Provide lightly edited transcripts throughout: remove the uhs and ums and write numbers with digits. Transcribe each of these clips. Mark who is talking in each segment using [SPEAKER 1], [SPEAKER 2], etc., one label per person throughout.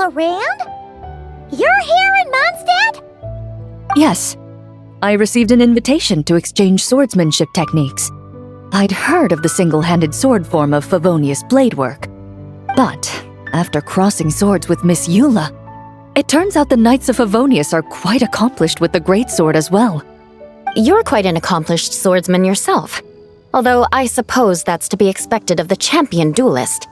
[SPEAKER 1] around? You're here in Moндштадт?
[SPEAKER 2] Yes. I received an invitation to exchange swordsmanship techniques. I'd heard of the single-handed sword form of Fawonius blade work. But after crossing swords with Miss Eula, it turns out the Knights of Fawonius are quite accomplished with the greatsword as well.
[SPEAKER 3] You're quite an accomplished swordsman yourself. Although I suppose that's to be expected of the champion duelist.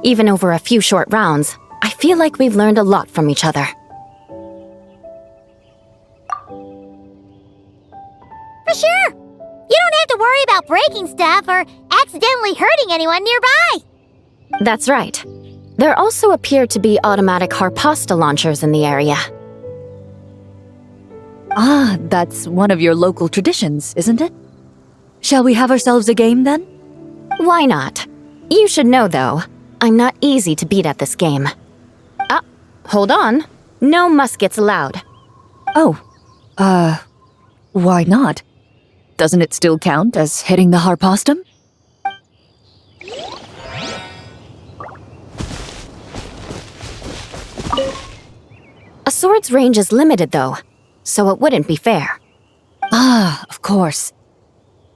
[SPEAKER 3] Even over a few short rounds, I feel like we've learned a lot from each other.
[SPEAKER 1] For sure. You don't have to worry about breaking stuff or accidentally hurting anyone nearby.
[SPEAKER 3] That's right. There also appear to be automatic harpasta launchers in the area.
[SPEAKER 2] Ah, that's one of your local traditions, isn't it? Shall we have ourselves a game then?
[SPEAKER 3] Why not? You should know, though, I'm not easy to beat at this game. Ah, hold on. No muskets allowed.
[SPEAKER 2] Oh, why not? Doesn't it still count as hitting the harpastum?
[SPEAKER 3] A sword's range is limited, though, so it wouldn't be fair.
[SPEAKER 2] Ah, of course.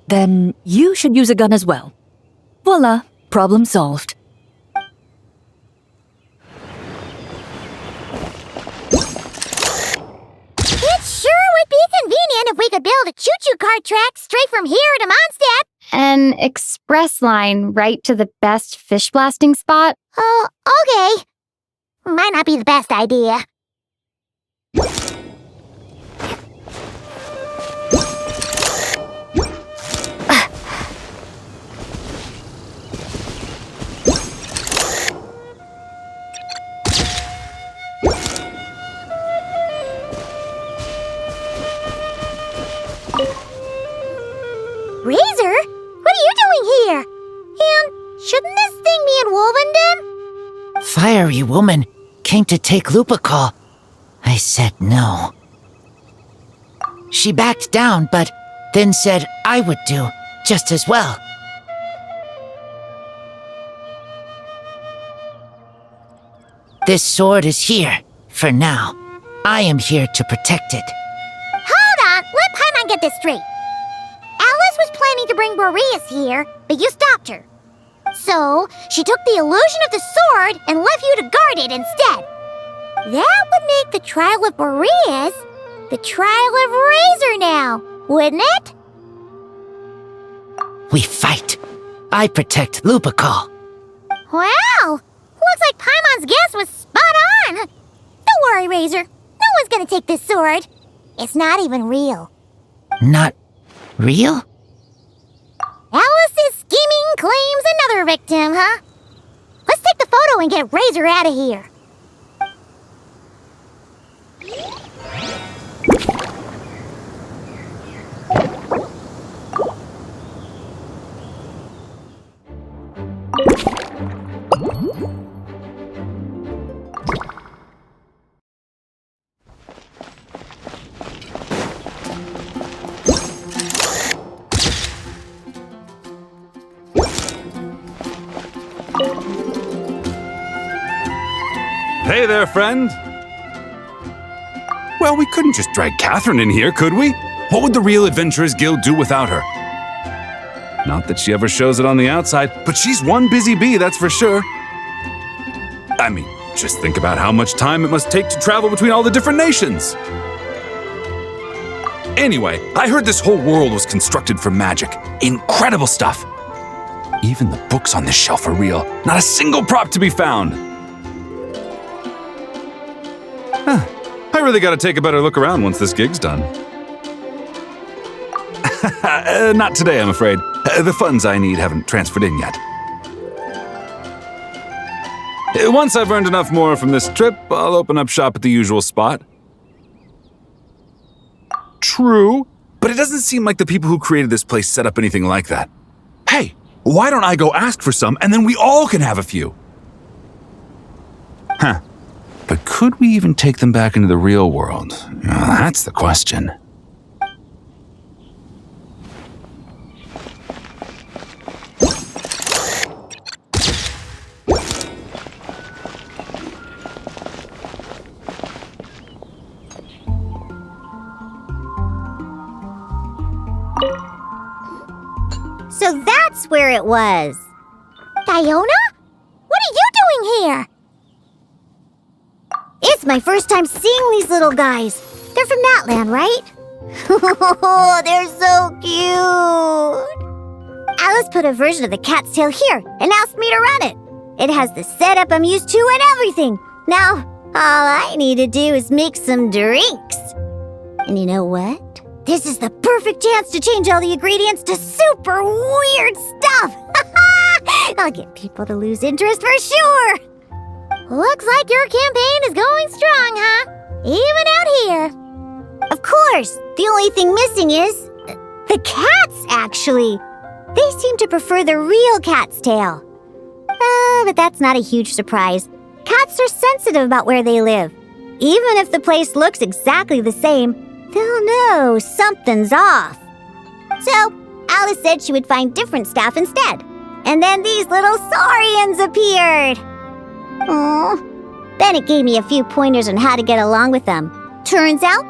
[SPEAKER 2] Then you should use a gun as well. Voila, problem solved.
[SPEAKER 1] It sure would be convenient if we could build a choo-choo cart track straight from here to Moндштадт.
[SPEAKER 4] An express line right to the best fish blasting spot?
[SPEAKER 1] Oh, okay. Might not be the best idea. Razor? What are you doing here? And shouldn't this thing be in Wolvenden?
[SPEAKER 5] Fiery woman came to take Lupacol. I said no. She backed down, but then said I would do just as well. This sword is here, for now. I am here to protect it.
[SPEAKER 1] Hold on, let Paimon get this straight. Alice was planning to bring Boreas here, but you stopped her. So, she took the illusion of the sword and left you to guard it instead. That would make the trial of Boreas the trial of Razor now, wouldn't it?
[SPEAKER 5] We fight. I protect Lupacol.
[SPEAKER 1] Wow! Looks like Paimon's guess was spot on. Don't worry, Razor. No one's gonna take this sword. It's not even real.
[SPEAKER 5] Not real?
[SPEAKER 1] Alice's scheming claims another victim, huh? Let's take the photo and get Razor out of here.
[SPEAKER 6] Hey there, friend. Well, we couldn't just drag Catherine in here, could we? What would the Real Adventurers Guild do without her? Not that she ever shows it on the outside, but she's one busy bee, that's for sure. I mean, just think about how much time it must take to travel between all the different nations. Anyway, I heard this whole world was constructed from magic. Incredible stuff. Even the books on this shelf are real. Not a single prop to be found. I really gotta take a better look around once this gig's done. Not today, I'm afraid. The funds I need haven't transferred in yet. Once I've earned enough more from this trip, I'll open up shop at the usual spot. True, but it doesn't seem like the people who created this place set up anything like that. Hey, why don't I go ask for some and then we all can have a few? Huh. But could we even take them back into the real world? Well, that's the question.
[SPEAKER 1] So that's where it was. Diona? What are you doing here? It's my first time seeing these little guys. They're from that land, right? Oh, they're so cute. Alice put a version of the cat's tail here and asked me to run it. It has the setup I'm used to and everything. Now, all I need to do is make some drinks. And you know what? This is the perfect chance to change all the ingredients to super weird stuff. I'll get people to lose interest for sure. Looks like your campaign is going strong, huh? Even out here. Of course. The only thing missing is the cats, actually. They seem to prefer the real cat's tail. But that's not a huge surprise. Cats are sensitive about where they live. Even if the place looks exactly the same, they'll know something's off. So, Alice said she would find different staff instead. And then these little saurians appeared. Aww. Then it gave me a few pointers on how to get along with them. Turns out,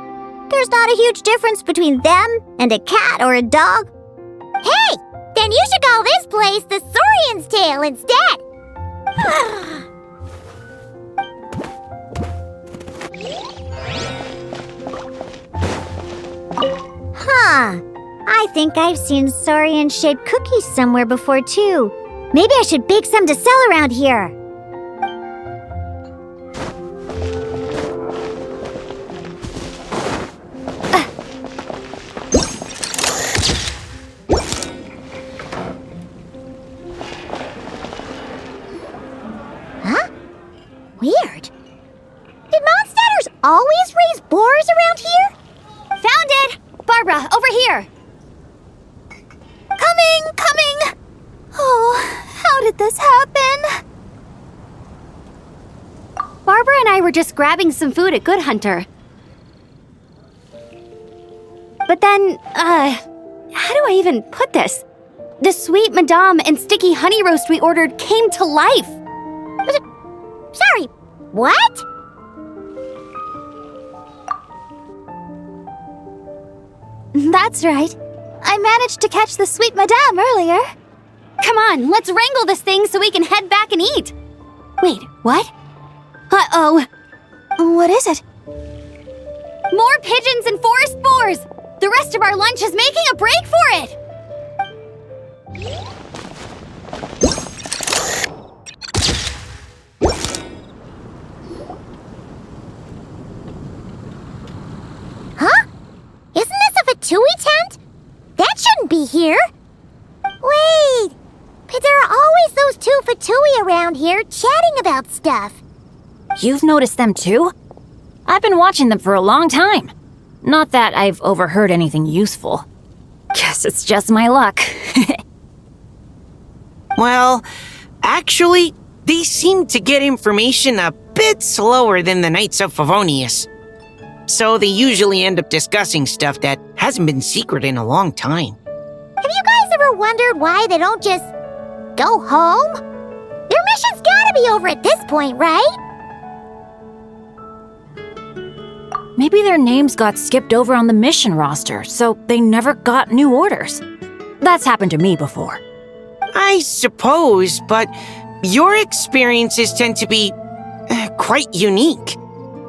[SPEAKER 1] there's not a huge difference between them and a cat or a dog. Hey! Then you should call this place the Saurian's Tail instead. Huh. I think I've seen saurian-shaped cookies somewhere before, too. Maybe I should bake some to sell around here. Huh? Weird. Did Mondstadters always raise boars around here?
[SPEAKER 4] Found it! Barbara, over here! Coming! Oh, how did this happen? Barbara and I were just grabbing some food at Good Hunter. But then, how do I even put this? The sweet madame and sticky honey roast we ordered came to life.
[SPEAKER 1] Sorry, what?
[SPEAKER 4] That's right. I managed to catch the sweet madame earlier. Come on, let's wrangle this thing so we can head back and eat. Wait, what? Uh-oh. What is it? More pigeons and forest boars! The rest of our lunch is making a break for it!
[SPEAKER 1] Huh? Isn't this a Fatui tent? That shouldn't be here. Wait, but there are always those two Fatui around here chatting about stuff.
[SPEAKER 7] You've noticed them too? I've been watching them for a long time. Not that I've overheard anything useful. Guess it's just my luck.
[SPEAKER 8] Well, actually, they seem to get information a bit slower than the Knights of Fawonius. So they usually end up discussing stuff that hasn't been secret in a long time.
[SPEAKER 1] Have you guys ever wondered why they don't just go home? Their mission's gotta be over at this point, right?
[SPEAKER 7] Maybe their names got skipped over on the mission roster, so they never got new orders. That's happened to me before.
[SPEAKER 8] I suppose, but your experiences tend to be quite unique.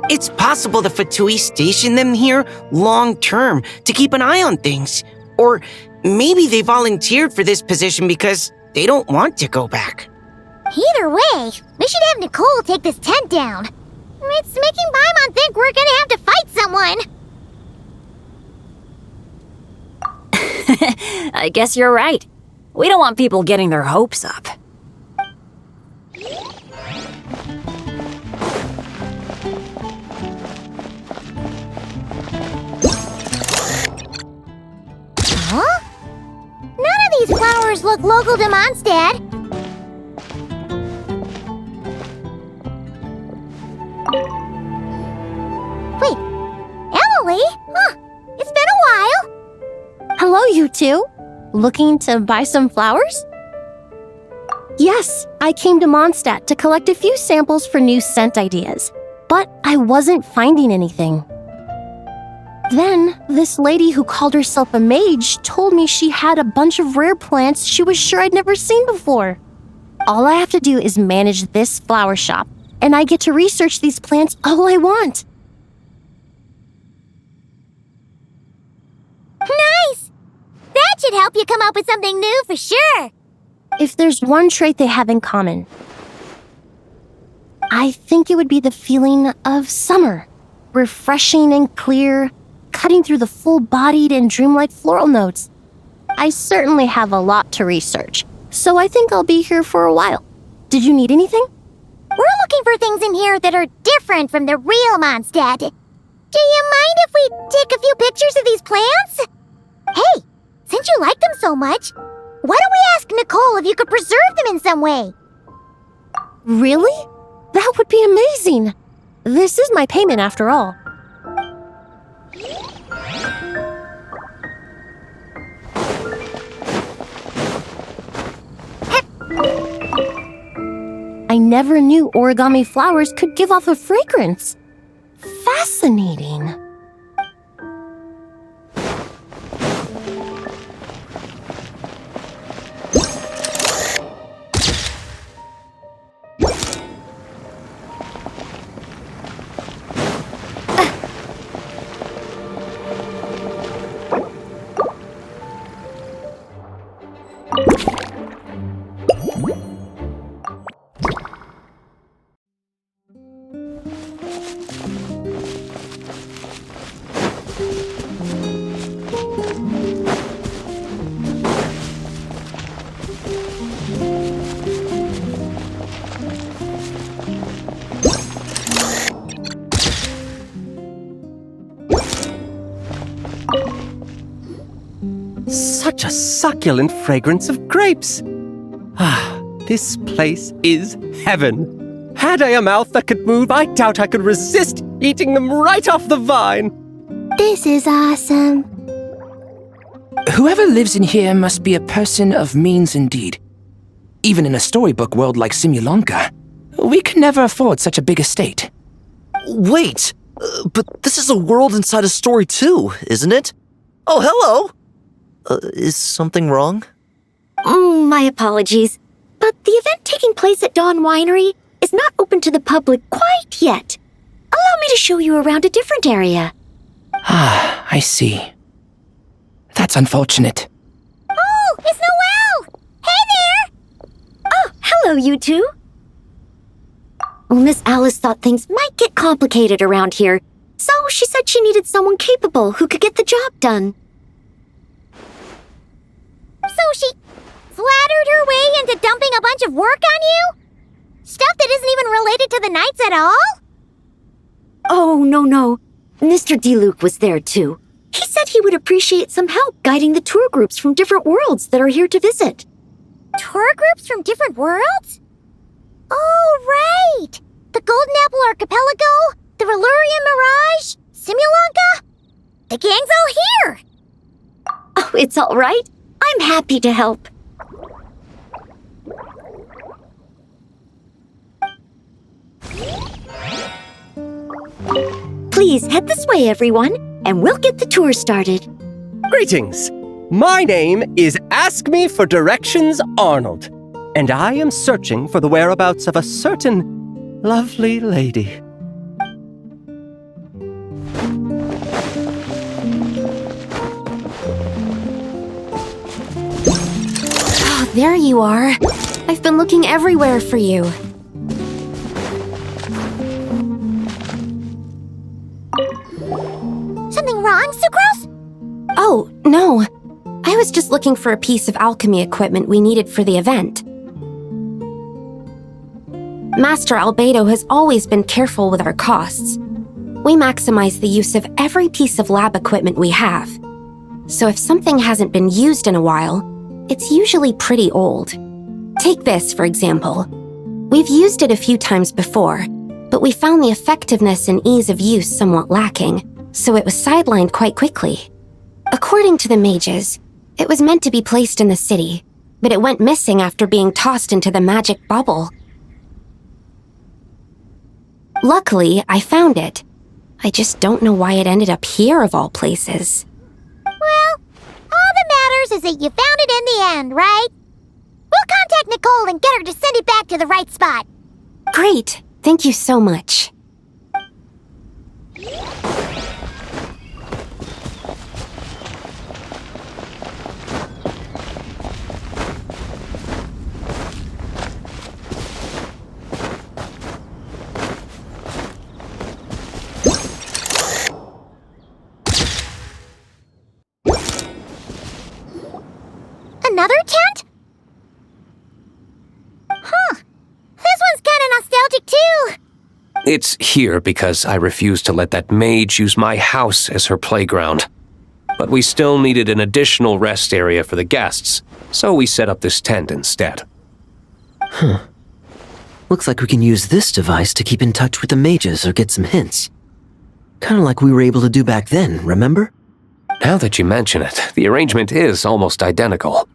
[SPEAKER 8] It's possible the Fatui station them here long-term to keep an eye on things. Or maybe they volunteered for this position because they don't want to go back.
[SPEAKER 1] Either way, we should have Nicole take this tent down. It's making Paimon think we're gonna have to fight someone.
[SPEAKER 7] I guess you're right. We don't want people getting their hopes up.
[SPEAKER 1] Huh? None of these flowers look local to Mondstadt. Wait, Emily? Huh, it's been a while.
[SPEAKER 9] Hello, you two. Looking to buy some flowers? Yes, I came to Mondstadt to collect a few samples for new scent ideas, but I wasn't finding anything. Then, this lady who called herself a mage told me she had a bunch of rare plants she was sure I'd never seen before. All I have to do is manage this flower shop, and I get to research these plants all I want.
[SPEAKER 1] Nice! That should help you come up with something new for sure.
[SPEAKER 9] If there's one trait they have in common, I think it would be the feeling of summer. Refreshing and clear, cutting through the full-bodied and dreamlike floral notes. I certainly have a lot to research, so I think I'll be here for a while. Did you need anything?
[SPEAKER 1] We're looking for things in here that are different from the real Moндштадт. Do you mind if we take a few pictures of these plants? Hey, since you like them so much, why don't we ask Nicole if you could preserve them in some way?
[SPEAKER 9] Really? That would be amazing. This is my payment after all. I never knew origami flowers could give off a fragrance. Fascinating.
[SPEAKER 10] Such a succulent fragrance of grapes. Ah, this place is heaven. Had I a mouth that could move, I doubt I could resist eating them right off the vine.
[SPEAKER 9] This is awesome.
[SPEAKER 11] Whoever lives in here must be a person of means indeed. Even in a storybook world like Simulanka, we could never afford such a big estate.
[SPEAKER 12] Wait, but this is a world inside a story too, isn't it? Oh, hello! Is something wrong?
[SPEAKER 13] My apologies, but the event taking place at Dawn Winery is not open to the public quite yet. Allow me to show you around a different area.
[SPEAKER 11] Ah, I see. That's unfortunate.
[SPEAKER 1] Oh, it's Noelle! Hey there!
[SPEAKER 13] Oh, hello, you two. Well, Miss Alice thought things might get complicated around here, so she said she needed someone capable who could get the job done.
[SPEAKER 1] So she flattered her way into dumping a bunch of work on you? Stuff that isn't even related to the knights at all?
[SPEAKER 13] Oh, no. Mr. DeLuke was there, too. He said he would appreciate some help guiding the tour groups from different worlds that are here to visit.
[SPEAKER 1] Tour groups from different worlds? Oh, right! The Golden Apple Archipelago, the Valurian Mirage, Simulanka. The gang's all here!
[SPEAKER 13] Oh, it's all right. I'm happy to help. Please head this way, everyone, and we'll get the tour started.
[SPEAKER 10] Greetings. My name is Ask Me for Directions Arnold, and I am searching for the whereabouts of a certain lovely lady.
[SPEAKER 3] Oh, there you are. I've been looking everywhere for you.
[SPEAKER 1] Something wrong, Sucrose?
[SPEAKER 3] Oh, no. I was just looking for a piece of alchemy equipment we needed for the event. Master Albedo has always been careful with our costs. We maximize the use of every piece of lab equipment we have. So if something hasn't been used in a while, it's usually pretty old. Take this, for example. We've used it a few times before, but we found the effectiveness and ease of use somewhat lacking, so it was sidelined quite quickly. According to the mages, it was meant to be placed in the city, but it went missing after being tossed into the magic bubble. Luckily, I found it. I just don't know why it ended up here of all places.
[SPEAKER 1] Well, all that matters is that you found it in the end, right? We'll contact Nicole and get her to send it back to the right spot.
[SPEAKER 3] Great. Thank you so much.
[SPEAKER 1] Another tent? Huh. This one's kinda nostalgic too.
[SPEAKER 10] It's here because I refused to let that mage use my house as her playground. But we still needed an additional rest area for the guests, so we set up this tent instead.
[SPEAKER 14] Huh. Looks like we can use this device to keep in touch with the mages or get some hints. Kinda like we were able to do back then, remember?
[SPEAKER 10] Now that you mention it, the arrangement is almost identical.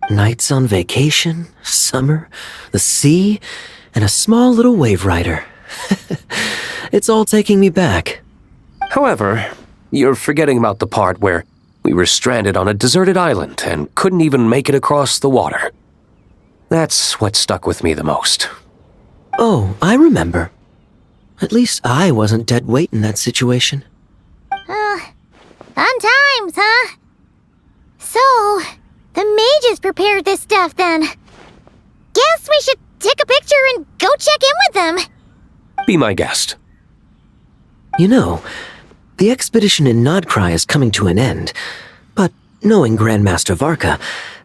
[SPEAKER 14] Nights on vacation, summer, the sea, and a small little wave rider. It's all taking me back.
[SPEAKER 10] However, you're forgetting about the part where we were stranded on a deserted island and couldn't even make it across the water. That's what stuck with me the most.
[SPEAKER 14] Oh, I remember. At least I wasn't dead weight in that situation.
[SPEAKER 1] Fun times, huh? So, the mages prepared this stuff then. Guess we should take a picture and go check in with them.
[SPEAKER 10] Be my guest.
[SPEAKER 14] You know, the expedition in Nodcry is coming to an end, but knowing Grandmaster Varka,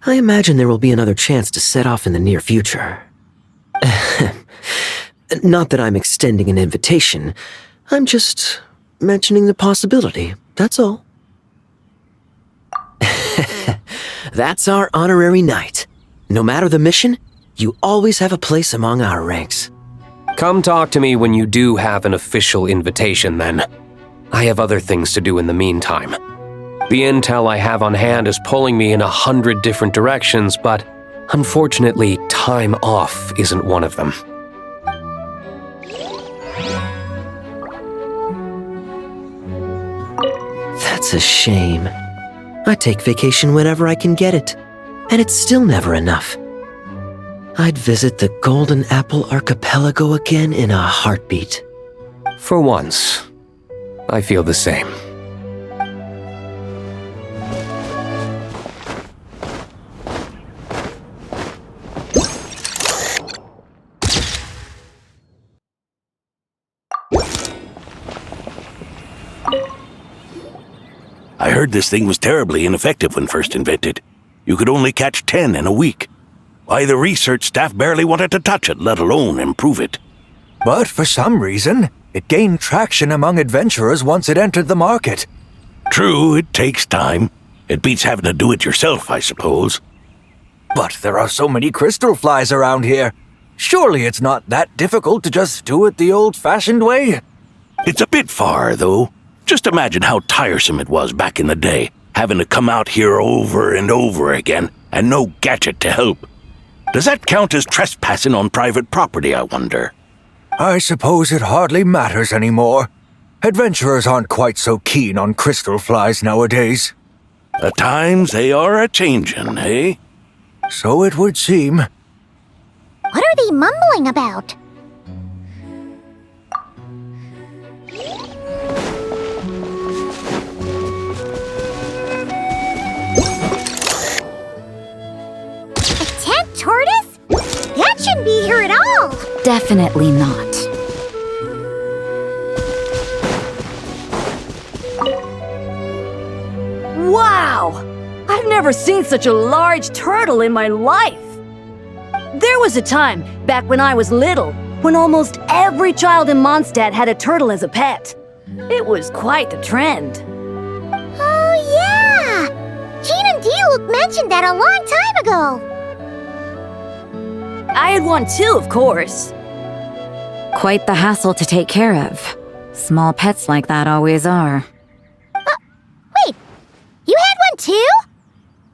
[SPEAKER 14] I imagine there will be another chance to set off in the near future. Not that I'm extending an invitation, I'm just mentioning the possibility, that's all. That's our honorary knight. No matter the mission, you always have a place among our ranks.
[SPEAKER 10] Come talk to me when you do have an official invitation, then. I have other things to do in the meantime. The intel I have on hand is pulling me in 100 different directions, but unfortunately, time off isn't one of them.
[SPEAKER 14] That's a shame. I take vacation whenever I can get it, and it's still never enough. I'd visit the Golden Apple Archipelago again in a heartbeat.
[SPEAKER 10] For once, I feel the same.
[SPEAKER 15] I heard this thing was terribly ineffective when first invented. You could only catch 10 in a week. Why, the research staff barely wanted to touch it, let alone improve it.
[SPEAKER 16] But for some reason, it gained traction among adventurers once it entered the market.
[SPEAKER 15] True, it takes time. It beats having to do it yourself, I suppose.
[SPEAKER 16] But there are so many crystal flies around here. Surely it's not that difficult to just do it the old-fashioned way?
[SPEAKER 15] It's a bit far, though. Just imagine how tiresome it was back in the day, having to come out here over and over again, and no gadget to help. Does that count as trespassing on private property, I wonder?
[SPEAKER 16] I suppose it hardly matters anymore. Adventurers aren't quite so keen on crystal flies nowadays.
[SPEAKER 15] At times they are a-changin', eh?
[SPEAKER 16] So it would seem.
[SPEAKER 1] What are they mumbling about? A tent tortoise? That shouldn't be here at all.
[SPEAKER 7] Definitely not.
[SPEAKER 2] Wow! I've never seen such a large turtle in my life! There was a time, back when I was little, when almost every child in Mondstadt had a turtle as a pet. It was quite the trend.
[SPEAKER 1] Oh, yeah! Jean and Diluc mentioned that a long time ago.
[SPEAKER 2] I had one too, of course.
[SPEAKER 3] Quite the hassle to take care of. Small pets like that always are.
[SPEAKER 1] Wait, you had one too?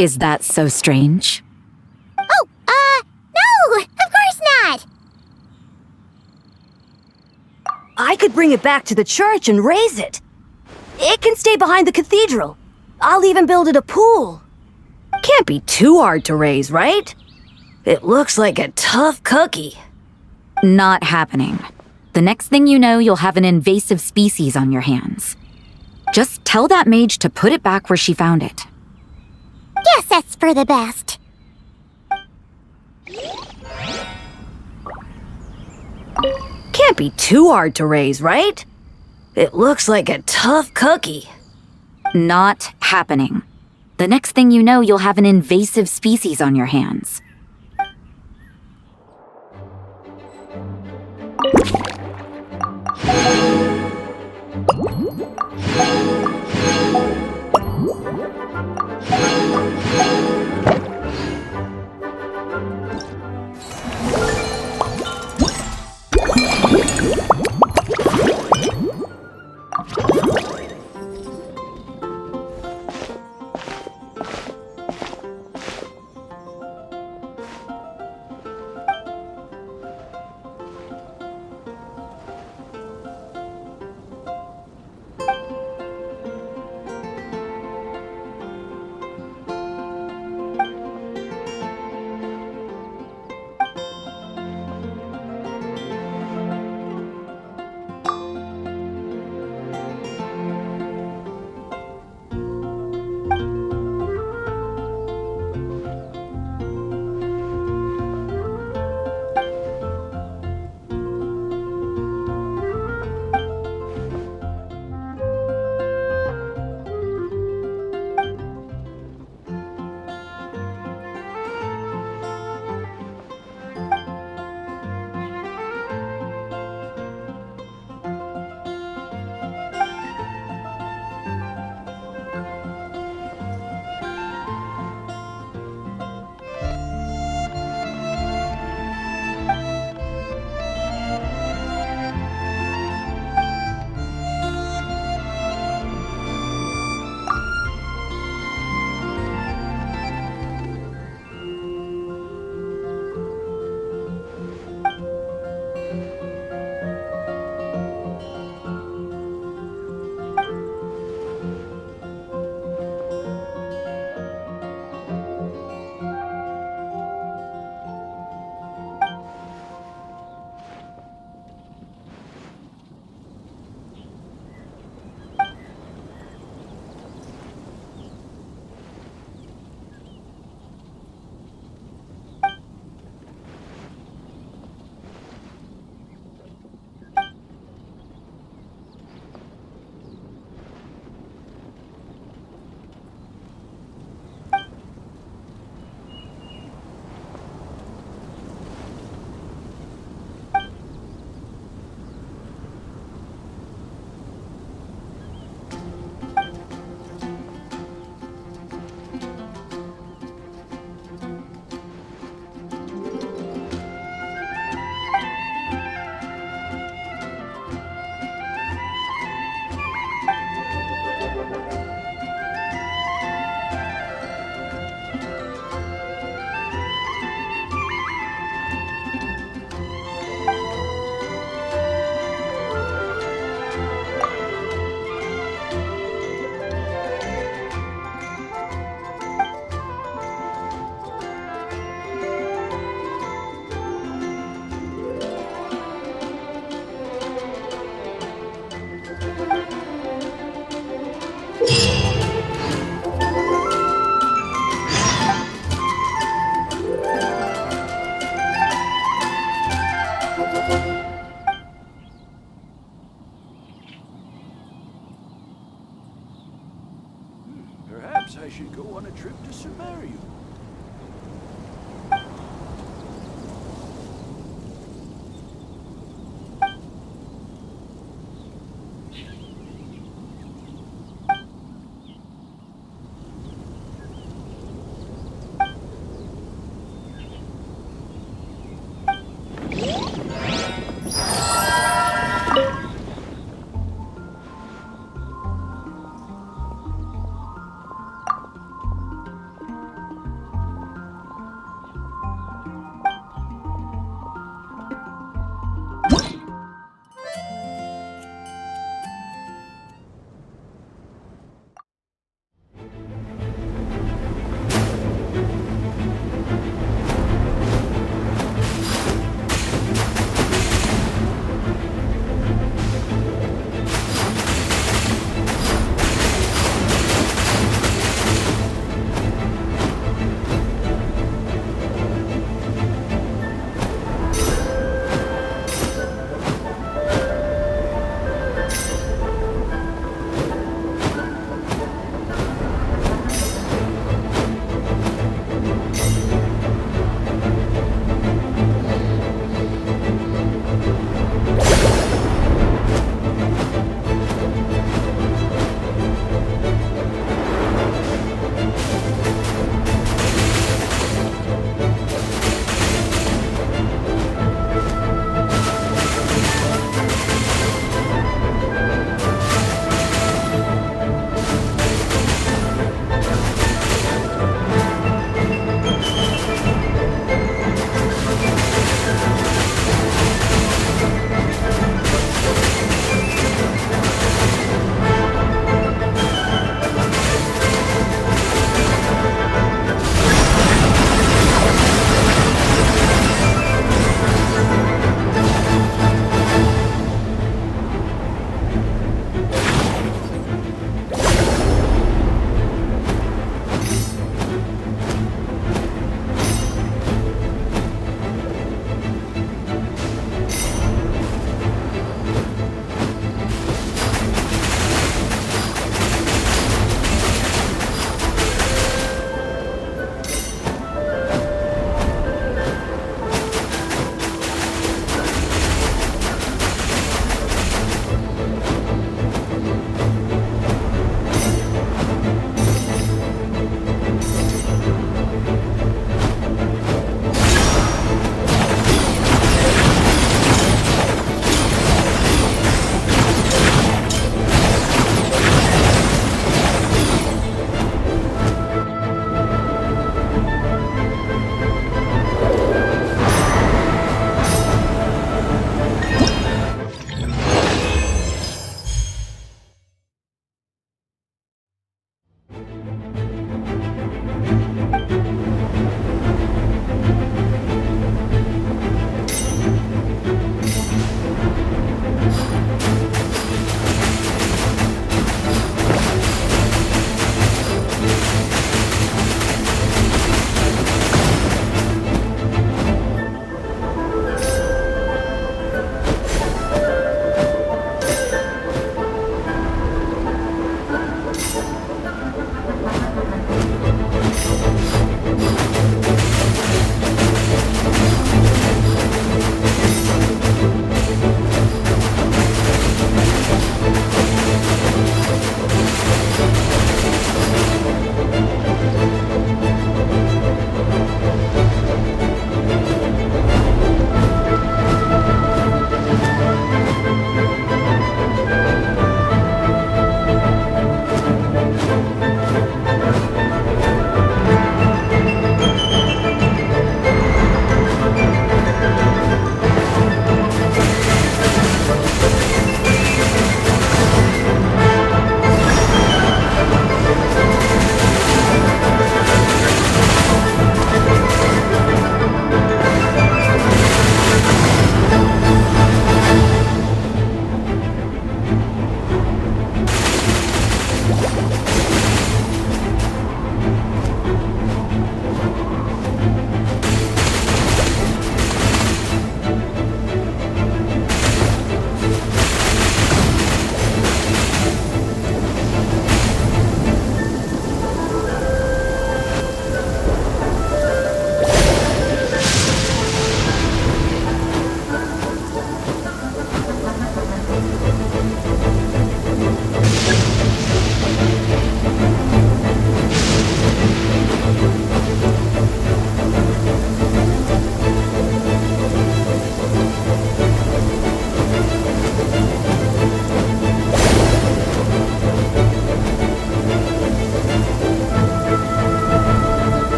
[SPEAKER 3] Is that so strange?
[SPEAKER 1] Oh, no, of course not.
[SPEAKER 2] I could
[SPEAKER 17] bring it back to the church and raise it. It can stay behind the cathedral. I'll even build it a pool. Can't be too hard to raise, right? It looks like a tough cookie.
[SPEAKER 7] Not happening. The next thing you know, you'll have an invasive species on your hands. Just tell that mage to put it back where she found it.
[SPEAKER 1] Guess that's for the best.
[SPEAKER 17] Can't be too hard to raise, right? It looks like a tough cookie.
[SPEAKER 7] Not happening. The next thing you know, you'll have an invasive species on your hands.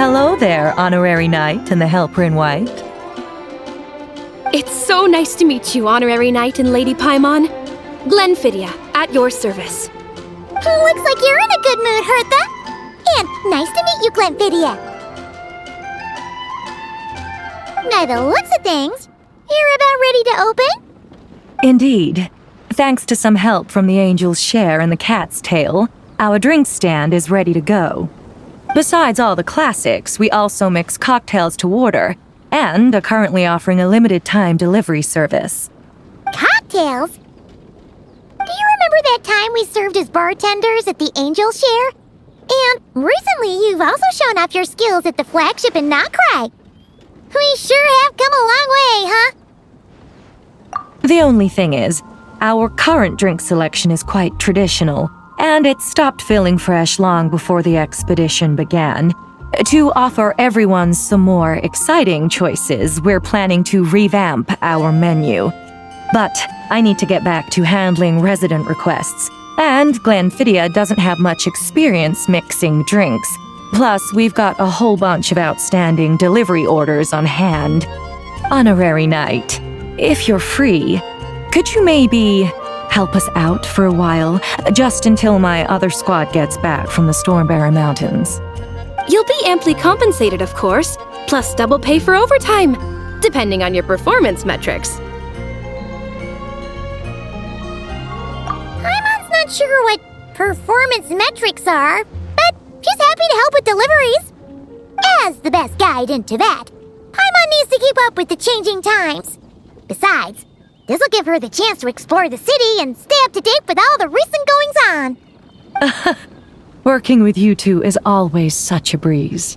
[SPEAKER 2] Hello there, Honorary Knight and the Helper in White.
[SPEAKER 18] It's so nice to meet you, Honorary Knight and Lady Paimon. Glenfidia, at your service.
[SPEAKER 1] Looks like you're in a good mood, Hertha. And nice to meet you, Glenfidia. By the looks of things, you're about ready to open?
[SPEAKER 2] Indeed. Thanks to some help from the angel's share and the cat's tail, our drink stand is ready to go. Besides all the classics, we also mix cocktails to order, and are currently offering a limited-time delivery service.
[SPEAKER 1] Cocktails? Do you remember that time we served as bartenders at the Angel Share? And recently you've also shown off your skills at the flagship in Nokrai. We sure have come a long way, huh?
[SPEAKER 2] The only thing is, our current drink selection is quite traditional, and it stopped feeling fresh long before the expedition began. To offer everyone some more exciting choices, we're planning to revamp our menu. But I need to get back to handling resident requests, and Glenfidia doesn't have much experience mixing drinks. Plus, we've got a whole bunch of outstanding delivery orders on hand. Honorary Knight, if you're free, could you maybe help us out for a while, just until my other squad gets back from the Stormbearer Mountains?
[SPEAKER 18] You'll be amply compensated, of course, plus double pay for overtime, depending on your performance metrics.
[SPEAKER 1] Paimon's not sure what performance metrics are, but she's happy to help with deliveries. As the best guide into that, Paimon needs to keep up with the changing times. Besides, this'll give her the chance to explore the city and stay up to date with all the recent goings-on.
[SPEAKER 2] Working with you two is always such a breeze.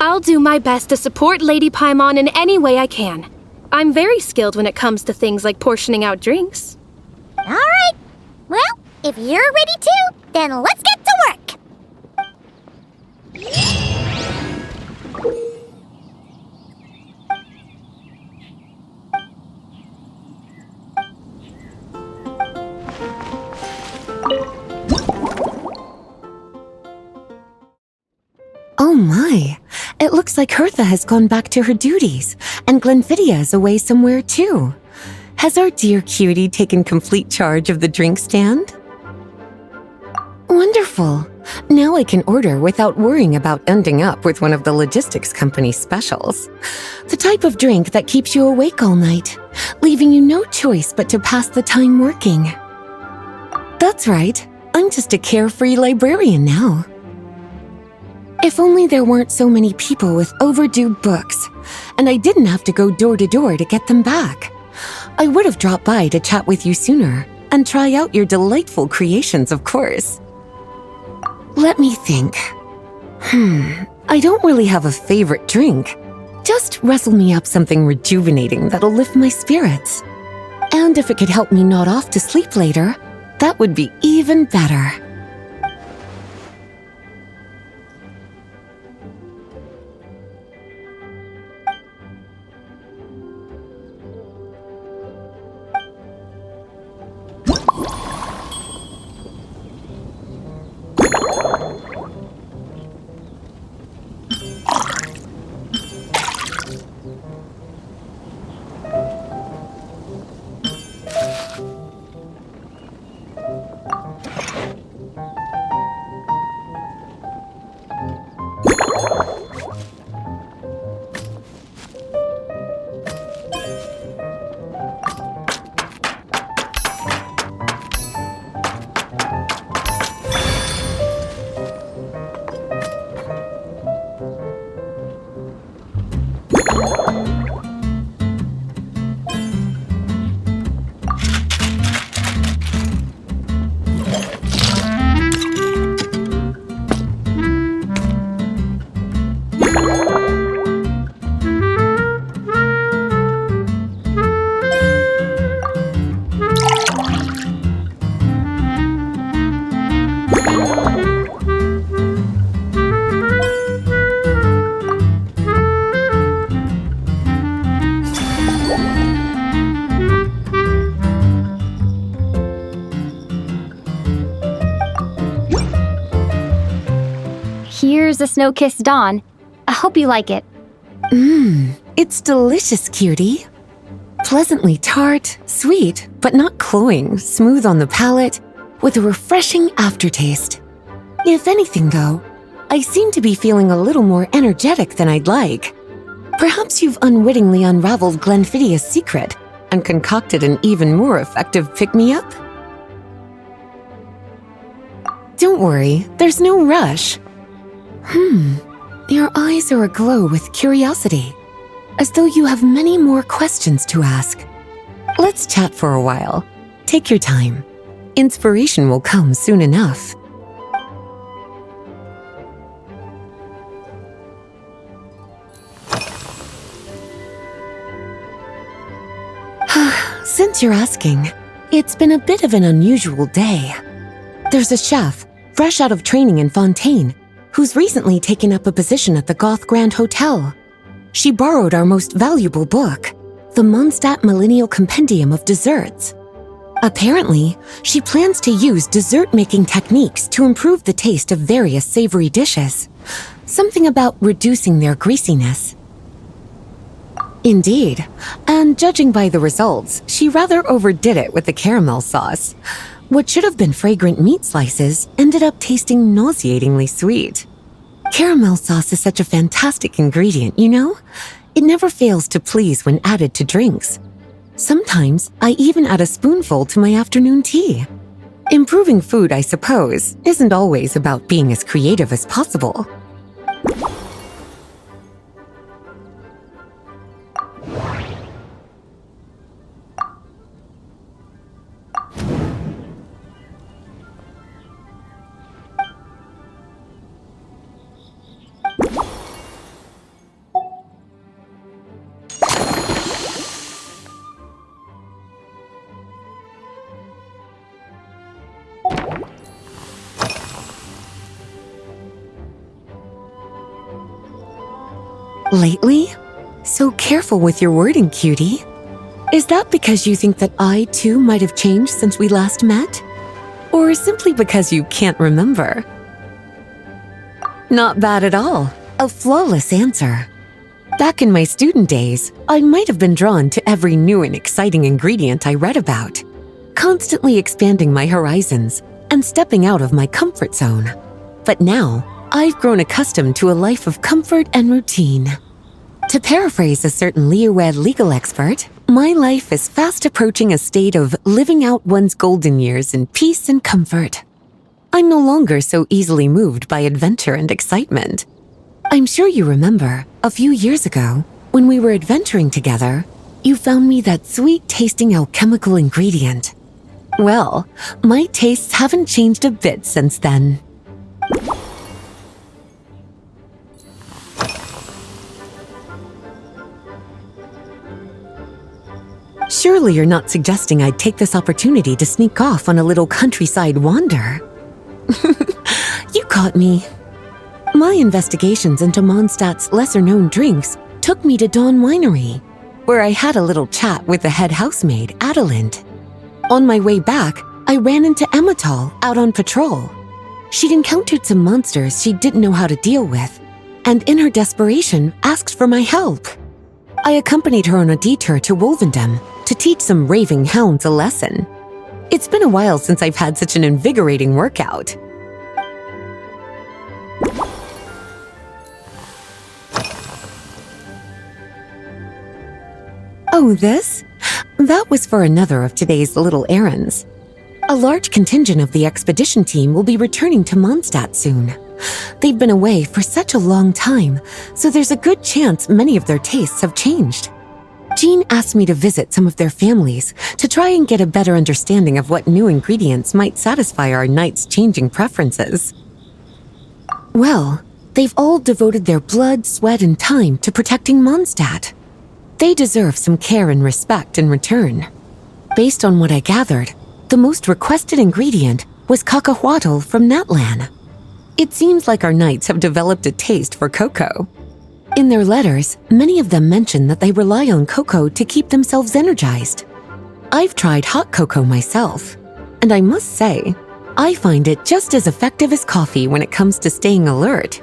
[SPEAKER 18] I'll do my best to support Lady Paimon in any way I can. I'm very skilled when it comes to things like portioning out drinks.
[SPEAKER 1] All right. Well, if you're ready too, then let's get to work.
[SPEAKER 19] Oh my, it looks like Hertha has gone back to her duties, and Glenfidia is away somewhere too. Has our dear cutie taken complete charge of the drink stand? Wonderful. Now I can order without worrying about ending up with one of the logistics company's specials. The type of drink that keeps you awake all night, leaving you no choice but to pass the time working. That's right, I'm just a carefree librarian now. If only there weren't so many people with overdue books, and I didn't have to go door to door to get them back. I would have dropped by to chat with you sooner, and try out your delightful creations, of course. Let me think. I don't really have a favorite drink. Just rustle me up something rejuvenating that'll lift my spirits. And if it could help me nod off to sleep later, that would be even better.
[SPEAKER 4] Here's a snow-kissed dawn, Hope you like it.
[SPEAKER 19] It's delicious, cutie. Pleasantly tart, sweet, but not cloying, smooth on the palate, with a refreshing aftertaste. If anything, though, I seem to be feeling a little more energetic than I'd like. Perhaps you've unwittingly unraveled Glenfiddia's secret and concocted an even more effective pick-me-up? Don't worry, there's no rush. Your eyes are aglow with curiosity, as though you have many more questions to ask. Let's chat for a while. Take your time. Inspiration will come soon enough. Since you're asking, it's been a bit of an unusual day. There's a chef, fresh out of training in Fontaine, who's recently taken up a position at the Goth Grand Hotel. She borrowed our most valuable book, the Moндштадт Millennial Compendium of Desserts. Apparently, she plans to use dessert-making techniques to improve the taste of various savory dishes. Something about reducing their greasiness. Indeed, and judging by the results, she rather overdid it with the caramel sauce. What should have been fragrant meat slices ended up tasting nauseatingly sweet. Caramel sauce is such a fantastic ingredient, you know? It never fails to please when added to drinks. Sometimes I even add a spoonful to my afternoon tea. Improving food, I suppose, isn't always about being as creative as possible. Lately? So careful with your wording, cutie. Is that because you think that I, too, might have changed since we last met? Or simply because you can't remember? Not bad at all. A flawless answer. Back in my student days, I might have been drawn to every new and exciting ingredient I read about, constantly expanding my horizons and stepping out of my comfort zone. But now, I've grown accustomed to a life of comfort and routine. To paraphrase a certain Leewed legal expert, my life is fast approaching a state of living out one's golden years in peace and comfort. I'm no longer so easily moved by adventure and excitement. I'm sure you remember, a few years ago, when we were adventuring together, you found me that sweet-tasting alchemical ingredient. Well, my tastes haven't changed a bit since then. Surely you're not suggesting I'd take this opportunity to sneak off on a little countryside wander? You caught me. My investigations into Mondstadt's lesser-known drinks took me to Dawn Winery, where I had a little chat with the head housemaid, Adelind. On my way back, I ran into Emmetall out on patrol. She'd encountered some monsters she didn't know how to deal with, and in her desperation, asked for my help. I accompanied her on a detour to Wolvendam to teach some raving hounds a lesson. It's been a while since I've had such an invigorating workout. Oh, this? That was for another of today's little errands. A large contingent of the expedition team will be returning to Mondstadt soon. They've been away for such a long time, so there's a good chance many of their tastes have changed. Jean asked me to visit some of their families to try and get a better understanding of what new ingredients might satisfy our knights' changing preferences. Well, they've all devoted their blood, sweat, and time to protecting Mondstadt. They deserve some care and respect in return. Based on what I gathered, the most requested ingredient was cacahuatl from Natlan. It seems like our knights have developed a taste for cocoa. In their letters, many of them mention that they rely on cocoa to keep themselves energized. I've tried hot cocoa myself, and I must say, I find it just as effective as coffee when it comes to staying alert.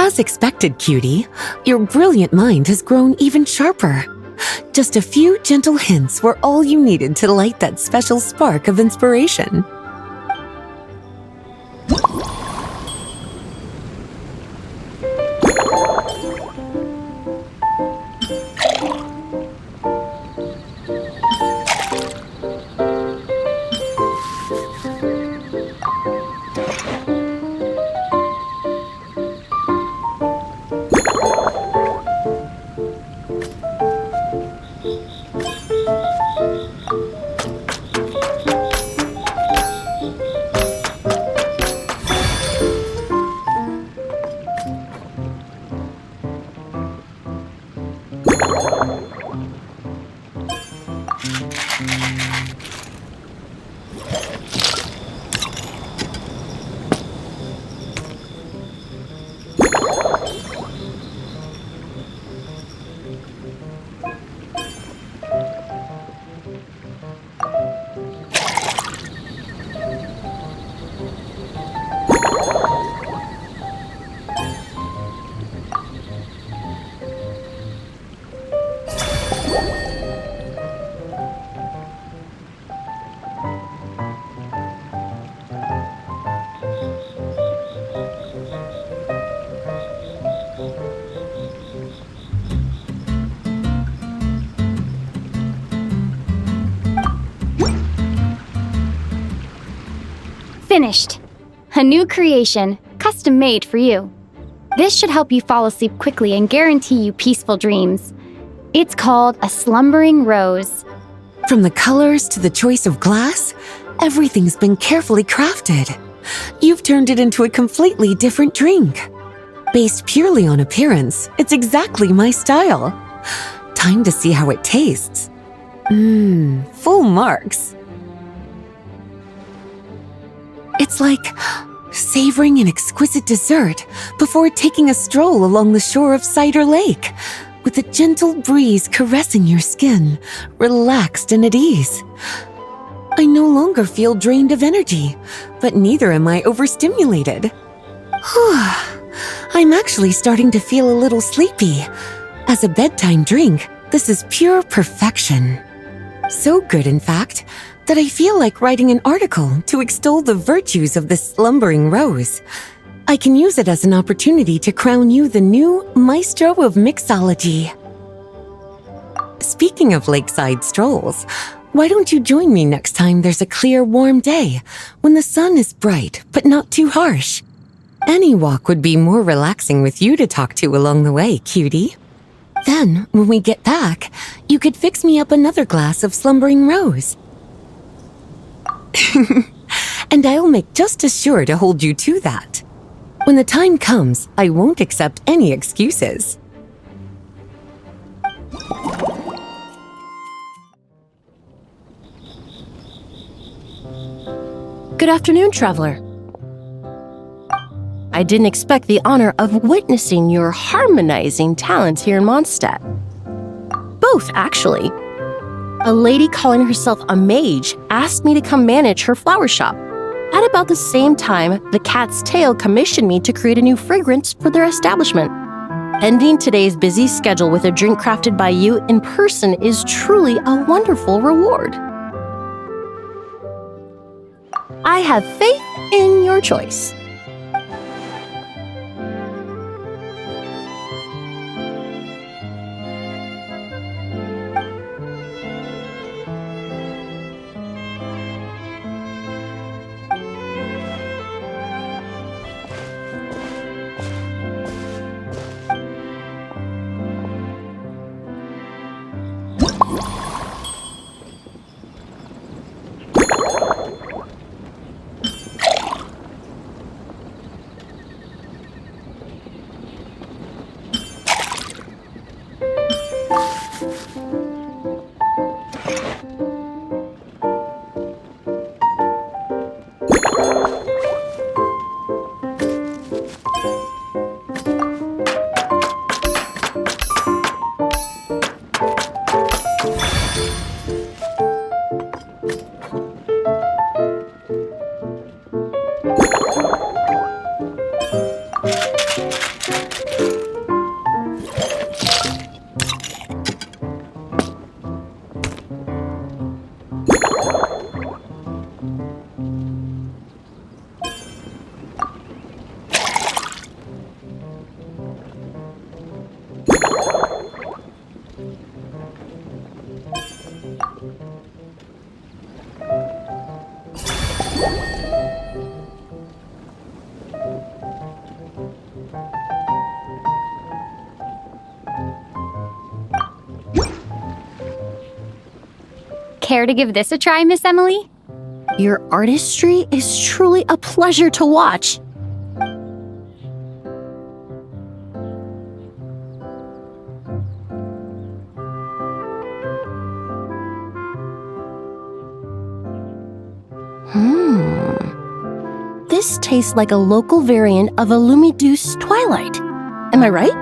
[SPEAKER 19] As expected, cutie, your brilliant mind has grown even sharper. Just a few gentle hints were all you needed to light that special spark of inspiration.
[SPEAKER 4] Finished. A new creation, custom made for you. This should help you fall asleep quickly and guarantee you peaceful dreams. It's called a slumbering rose.
[SPEAKER 19] From the colors to the choice of glass, everything's been carefully crafted. You've turned it into a completely different drink. Based purely on appearance, it's exactly my style. Time to see how it tastes. Full marks. It's like savoring an exquisite dessert before taking a stroll along the shore of Cider Lake, with a gentle breeze caressing your skin, relaxed and at ease. I no longer feel drained of energy, but neither am I overstimulated. I'm actually starting to feel a little sleepy. As a bedtime drink, this is pure perfection. So good, in fact, that I feel like writing an article to extol the virtues of this slumbering rose. I can use it as an opportunity to crown you the new maestro of mixology. Speaking of lakeside strolls, why don't you join me next time there's a clear, warm day, when the sun is bright but not too harsh? Any walk would be more relaxing with you to talk to along the way, cutie. Then, when we get back, you could fix me up another glass of slumbering rose. And I'll make just as sure to hold you to that. When the time comes, I won't accept any excuses.
[SPEAKER 9] Good afternoon, traveler. I didn't expect the honor of witnessing your harmonizing talents here in Moндштадт. Both, actually. A lady calling herself a mage asked me to come manage her flower shop. At about the same time, the Cat's Tail commissioned me to create a new fragrance for their establishment. Ending today's busy schedule with a drink crafted by you in person is truly a wonderful reward. I have faith in your choice.
[SPEAKER 4] Care to give this a try, Miss Emily?
[SPEAKER 9] Your artistry is truly a pleasure to watch. This tastes like a local variant of a Lumiduce Twilight. Am I right?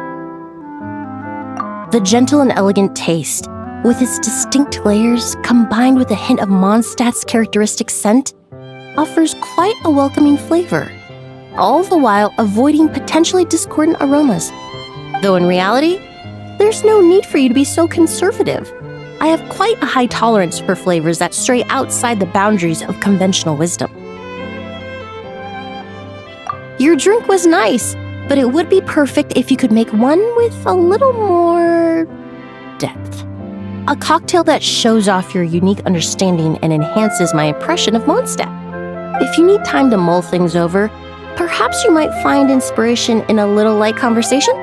[SPEAKER 9] The gentle and elegant taste, with its distinct layers combined with a hint of Mondstadt's characteristic scent, offers quite a welcoming flavor, all the while avoiding potentially discordant aromas. Though in reality, there's no need for you to be so conservative. I have quite a high tolerance for flavors that stray outside the boundaries of conventional wisdom. Your drink was nice, but it would be perfect if you could make one with a little more depth. A cocktail that shows off your unique understanding and enhances my impression of Mondstadt. If you need time to mull things over, perhaps you might find inspiration in a little light conversation?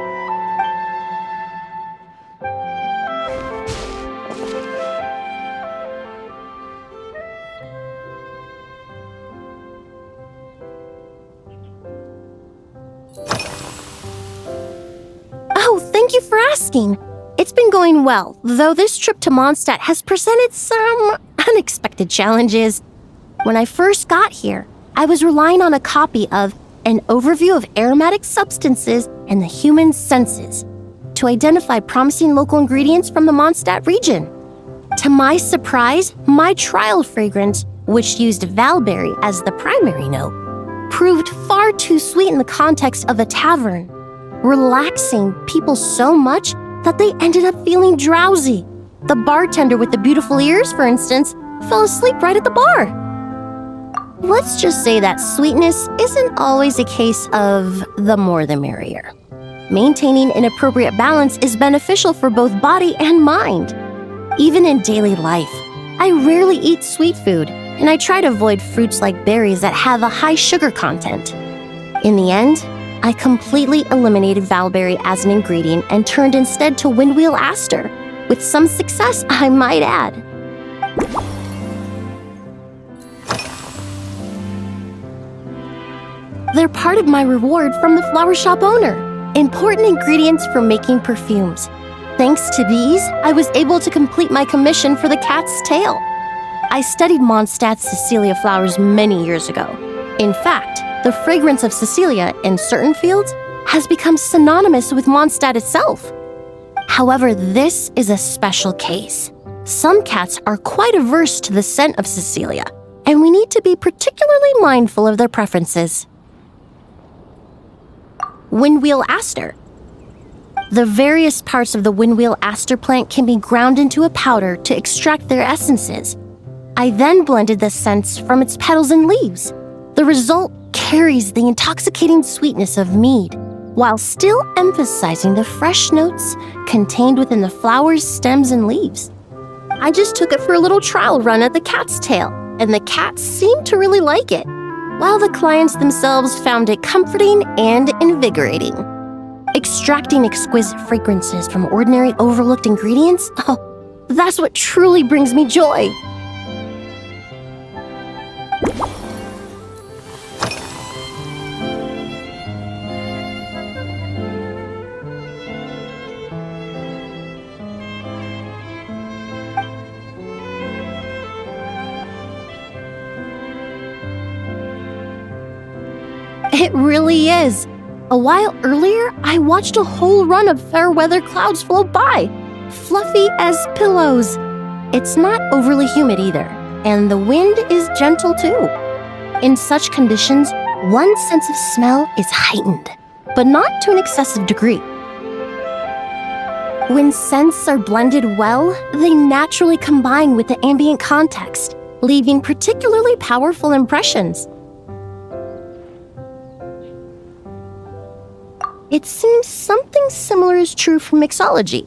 [SPEAKER 9] Thank you for asking. It's been going well, though this trip to Mondstadt has presented some unexpected challenges. When I first got here, I was relying on a copy of An Overview of Aromatic Substances and the Human Senses to identify promising local ingredients from the Mondstadt region. To my surprise, my trial fragrance, which used valberry as the primary note, proved far too sweet in the context of a tavern, relaxing people so much that they ended up feeling drowsy. The bartender with the beautiful ears, for instance, fell asleep right at the bar. Let's just say that sweetness isn't always a case of the more the merrier. Maintaining an appropriate balance is beneficial for both body and mind. Even in daily life, I rarely eat sweet food, and I try to avoid fruits like berries that have a high sugar content. In the end, I completely eliminated valberry as an ingredient and turned instead to windwheel aster, with some success, I might add. They're part of my reward from the flower shop owner, important ingredients for making perfumes. Thanks to these, I was able to complete my commission for the cat's tail. I studied Mondstadt's Cecilia flowers many years ago. In fact, the fragrance of Cecilia in certain fields has become synonymous with Mondstadt itself. However, this is a special case. Some cats are quite averse to the scent of Cecilia, and we need to be particularly mindful of their preferences. Windwheel aster. The various parts of the windwheel aster plant can be ground into a powder to extract their essences. I then blended the scents from its petals and leaves. The result carries the intoxicating sweetness of mead, while still emphasizing the fresh notes contained within the flowers, stems, and leaves. I just took it for a little trial run at the cat's tail, and the cats seemed to really like it, while the clients themselves found it comforting and invigorating. Extracting exquisite fragrances from ordinary overlooked ingredients? Oh, that's what truly brings me joy. It really is. A while earlier, I watched a whole run of fair weather clouds float by, fluffy as pillows. It's not overly humid either, and the wind is gentle too. In such conditions, one's sense of smell is heightened, but not to an excessive degree. When scents are blended well, they naturally combine with the ambient context, leaving particularly powerful impressions. It seems something similar is true for mixology.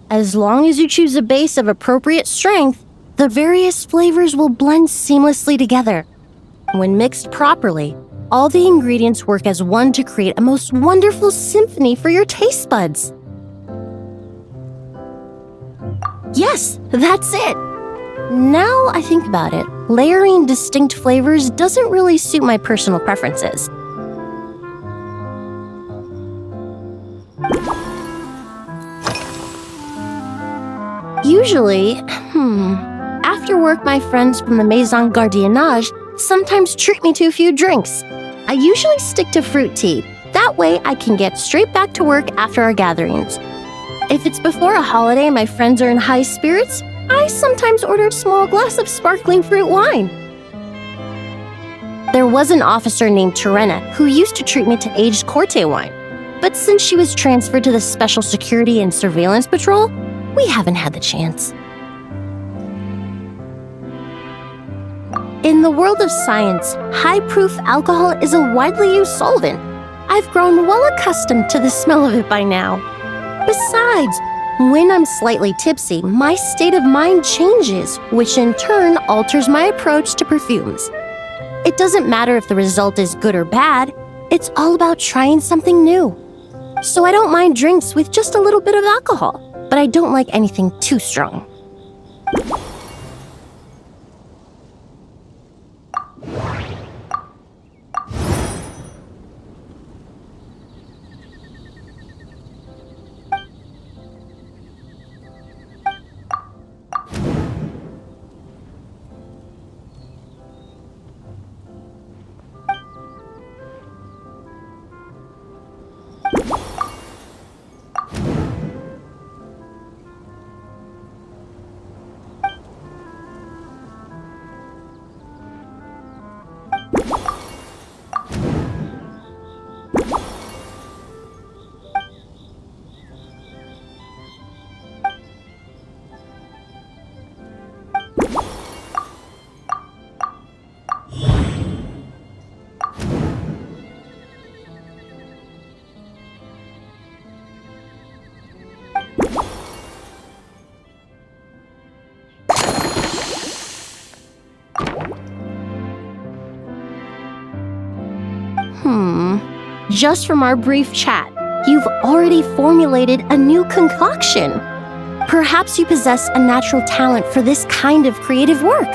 [SPEAKER 9] As long as you choose a base of appropriate strength, the various flavors will blend seamlessly together. When mixed properly, all the ingredients work as one to create a most wonderful symphony for your taste buds. Yes, that's it. Now I think about it, layering distinct flavors doesn't really suit my personal preferences. Usually, after work, my friends from the Maison Gardiennage sometimes treat me to a few drinks. I usually stick to fruit tea. That way I can get straight back to work after our gatherings. If it's before a holiday and my friends are in high spirits, I sometimes order a small glass of sparkling fruit wine. There was an officer named Terena who used to treat me to aged Corte wine. But since she was transferred to the Special Security and Surveillance Patrol, we haven't had the chance. In the world of science, high-proof alcohol is a widely used solvent. I've grown well accustomed to the smell of it by now. Besides, when I'm slightly tipsy, my state of mind changes, which in turn alters my approach to perfumes. It doesn't matter if the result is good or bad, it's all about trying something new. So I don't mind drinks with just a little bit of alcohol, but I don't like anything too strong. Just from our brief chat, you've already formulated a new concoction. Perhaps you possess a natural talent for this kind of creative work.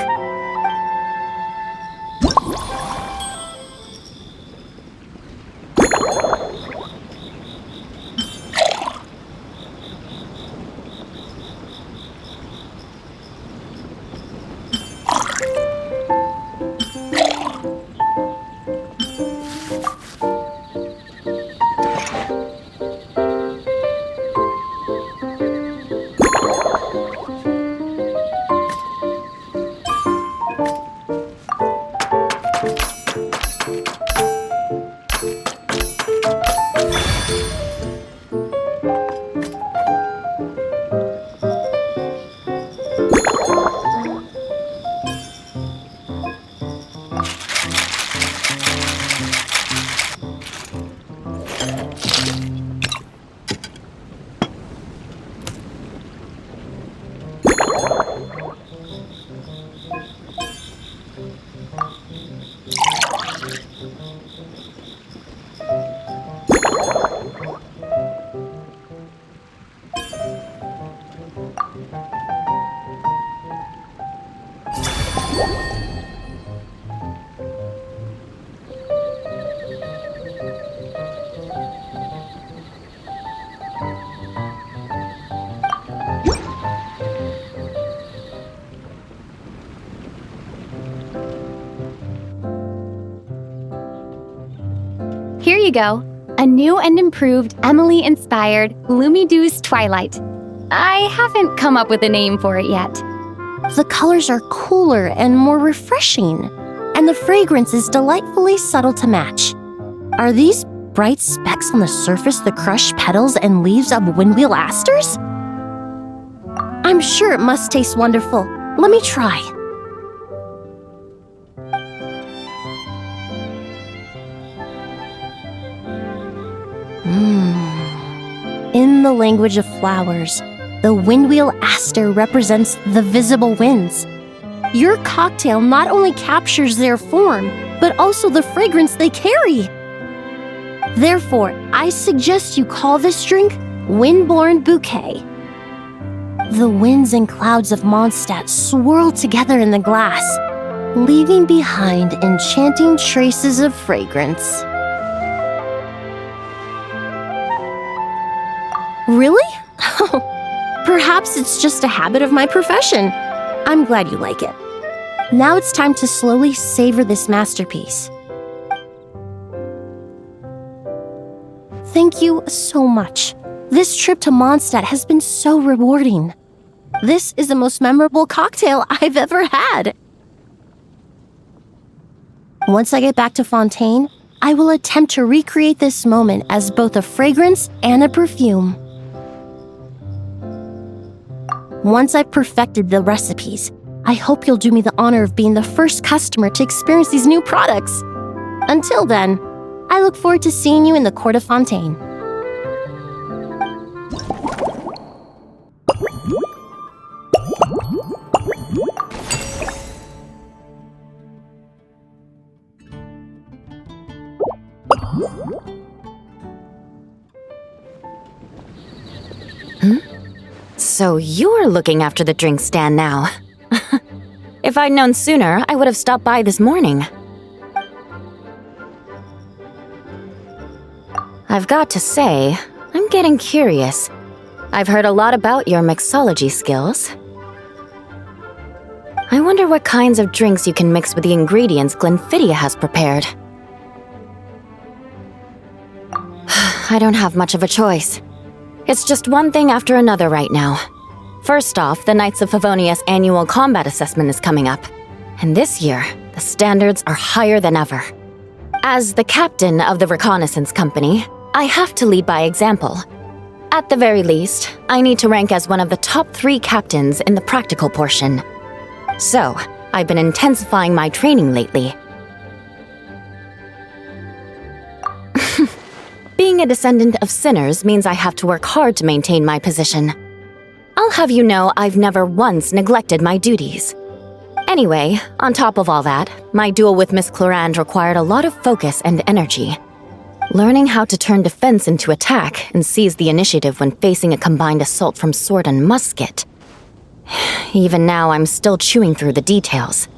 [SPEAKER 20] Here you go. A new and improved Emily-inspired Lumidouce Twilight. I haven't come up with a name for it yet.
[SPEAKER 9] The colors are cooler and more refreshing, and the fragrance is delightfully subtle to match. Are these bright specks on the surface the crushed petals and leaves of windwheel asters? I'm sure it must taste wonderful. Let me try. In the language of flowers, the windwheel aster represents the visible winds. Your cocktail not only captures their form, but also the fragrance they carry. Therefore, I suggest you call this drink Windborne Bouquet. The winds and clouds of Moндштадт swirl together in the glass, leaving behind enchanting traces of fragrance. Really? Perhaps it's just a habit of my profession. I'm glad you like it. Now it's time to slowly savor this masterpiece. Thank you so much. This trip to Moндштадт has been so rewarding. This is the most memorable cocktail I've ever had. Once I get back to Fontaine, I will attempt to recreate this moment as both a fragrance and a perfume. Once I've perfected the recipes, I hope you'll do me the honor of being the first customer to experience these new products. Until then, I look forward to seeing you in the court of Fontaine.
[SPEAKER 3] So you're looking after the drink stand now. If I'd known sooner, I would have stopped by this morning. I've got to say, I'm getting curious. I've heard a lot about your mixology skills. I wonder what kinds of drinks you can mix with the ingredients Glenfiddich has prepared. I don't have much of a choice. It's just one thing after another right now. First off, the Knights of Favonius annual combat assessment is coming up. And this year, the standards are higher than ever. As the captain of the reconnaissance company, I have to lead by example. At the very least, I need to rank as one of the top 3 captains in the practical portion. So, I've been intensifying my training lately. Being a descendant of sinners means I have to work hard to maintain my position. I'll have you know I've never once neglected my duties. Anyway, on top of all that, my duel with Miss Clorand required a lot of focus and energy. Learning how to turn defense into attack and seize the initiative when facing a combined assault from sword and musket. Even now, I'm still chewing through the details.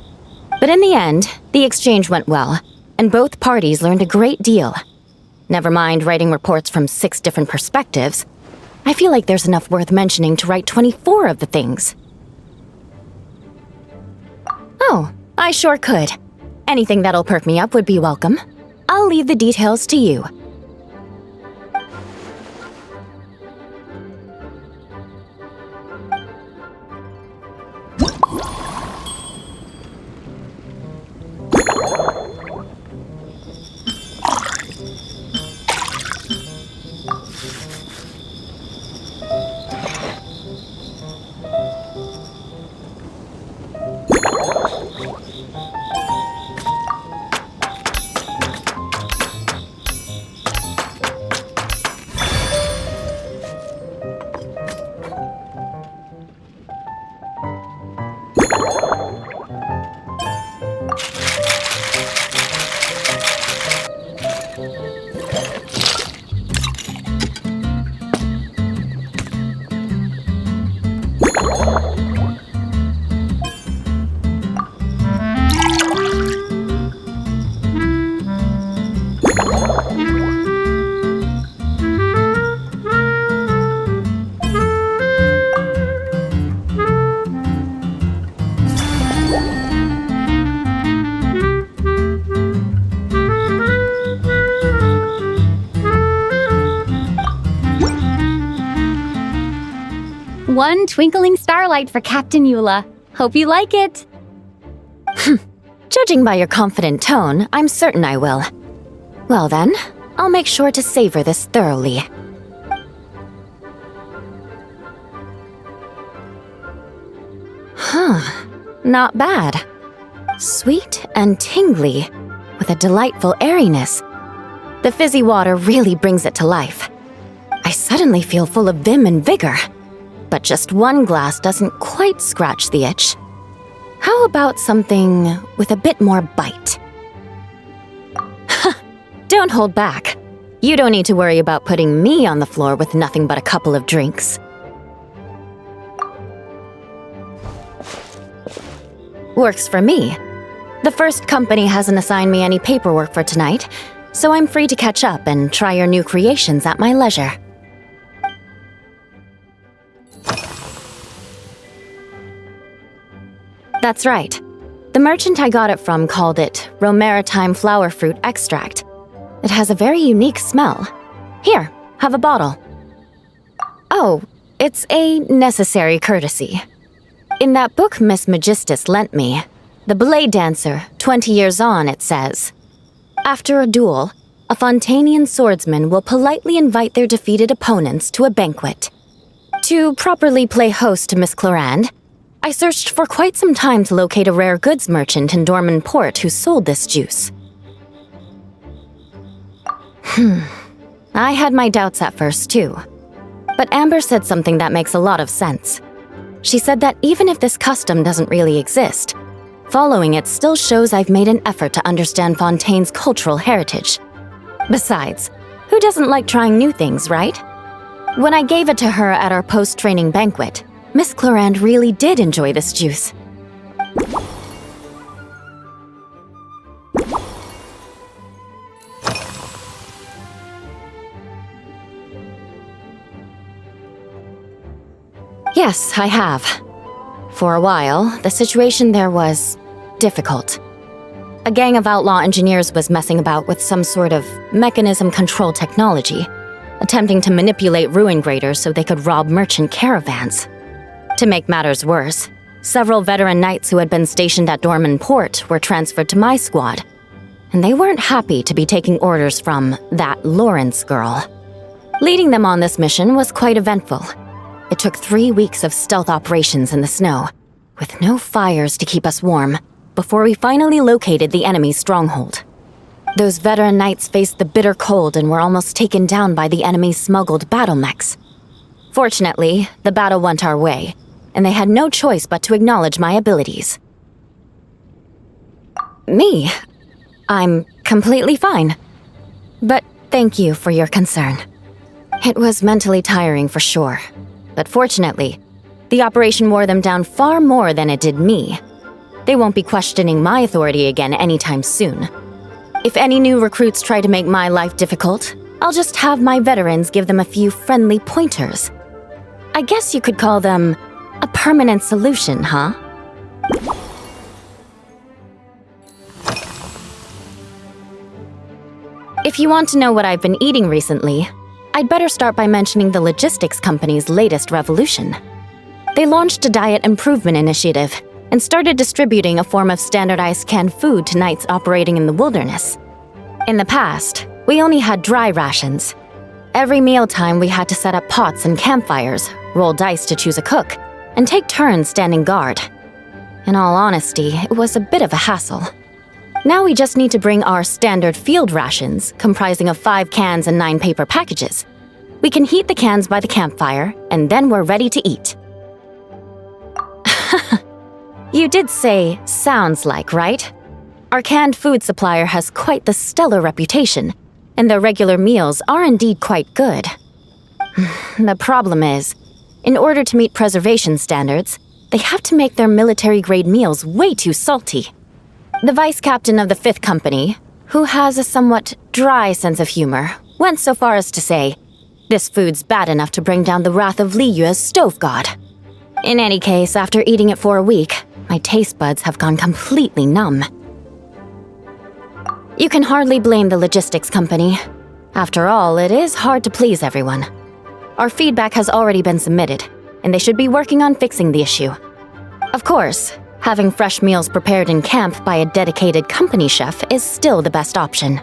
[SPEAKER 3] But in the end, the exchange went well, and both parties learned a great deal. Never mind writing reports from 6 different perspectives. I feel like there's enough worth mentioning to write 24 of the things. Oh, I sure could. Anything that'll perk me up would be welcome. I'll leave the details to you.
[SPEAKER 20] One twinkling starlight for Captain Eula. Hope you like it.
[SPEAKER 3] Judging by your confident tone, I'm certain I will. Well then, I'll make sure to savor this thoroughly. Not bad. Sweet and tingly, with a delightful airiness. The fizzy water really brings it to life. I suddenly feel full of vim and vigor. But just one glass doesn't quite scratch the itch. How about something with a bit more bite? Don't hold back. You don't need to worry about putting me on the floor with nothing but a couple of drinks. Works for me. The first company hasn't assigned me any paperwork for tonight, so I'm free to catch up and try your new creations at my leisure. That's right. The merchant I got it from called it Romaritime flower fruit extract. It has a very unique smell. Here, have a bottle. Oh, it's a necessary courtesy. In that book Miss Magistus lent me, The Blade Dancer, 20 Years On, it says, after a duel, a Fontanian swordsman will politely invite their defeated opponents to a banquet. To properly play host to Miss Clorand, I searched for quite some time to locate a rare goods merchant in Dorman Port who sold this juice. I had my doubts at first, too. But Amber said something that makes a lot of sense. She said that even if this custom doesn't really exist, following it still shows I've made an effort to understand Fontaine's cultural heritage. Besides, who doesn't like trying new things, right? When I gave it to her at our post-training banquet, Miss Clorand really did enjoy this juice. Yes, I have. For a while, the situation there was difficult. A gang of outlaw engineers was messing about with some sort of mechanism control technology, attempting to manipulate ruin graders so they could rob merchant caravans. To make matters worse, several veteran knights who had been stationed at Dorman Port were transferred to my squad, and they weren't happy to be taking orders from that Lawrence girl. Leading them on this mission was quite eventful. It took 3 weeks of stealth operations in the snow, with no fires to keep us warm, before we finally located the enemy's stronghold. Those veteran knights faced the bitter cold and were almost taken down by the enemy's smuggled battle mechs. Fortunately, the battle went our way, and they had no choice but to acknowledge my abilities. Me? I'm completely fine. But thank you for your concern. It was mentally tiring for sure, but fortunately, the operation wore them down far more than it did me. They won't be questioning my authority again anytime soon. If any new recruits try to make my life difficult, I'll just have my veterans give them a few friendly pointers. I guess you could call them a permanent solution, huh? If you want to know what I've been eating recently, I'd better start by mentioning the logistics company's latest revolution. They launched a diet improvement initiative and started distributing a form of standardized canned food to knights operating in the wilderness. In the past, we only had dry rations. Every mealtime we had to set up pots and campfires, roll dice to choose a cook, and take turns standing guard. In all honesty, it was a bit of a hassle. Now we just need to bring our standard field rations, comprising of 5 cans and 9 paper packages. We can heat the cans by the campfire, and then we're ready to eat. You did say, sounds like, right? Our canned food supplier has quite the stellar reputation, and their regular meals are indeed quite good. The problem is, in order to meet preservation standards, they have to make their military-grade meals way too salty. The vice captain of the 5th Company, who has a somewhat dry sense of humor, went so far as to say, "This food's bad enough to bring down the wrath of Liyue's stove god." In any case, after eating it for a week, my taste buds have gone completely numb. You can hardly blame the logistics company. After all, it is hard to please everyone. Our feedback has already been submitted, and they should be working on fixing the issue. Of course, having fresh meals prepared in camp by a dedicated company chef is still the best option.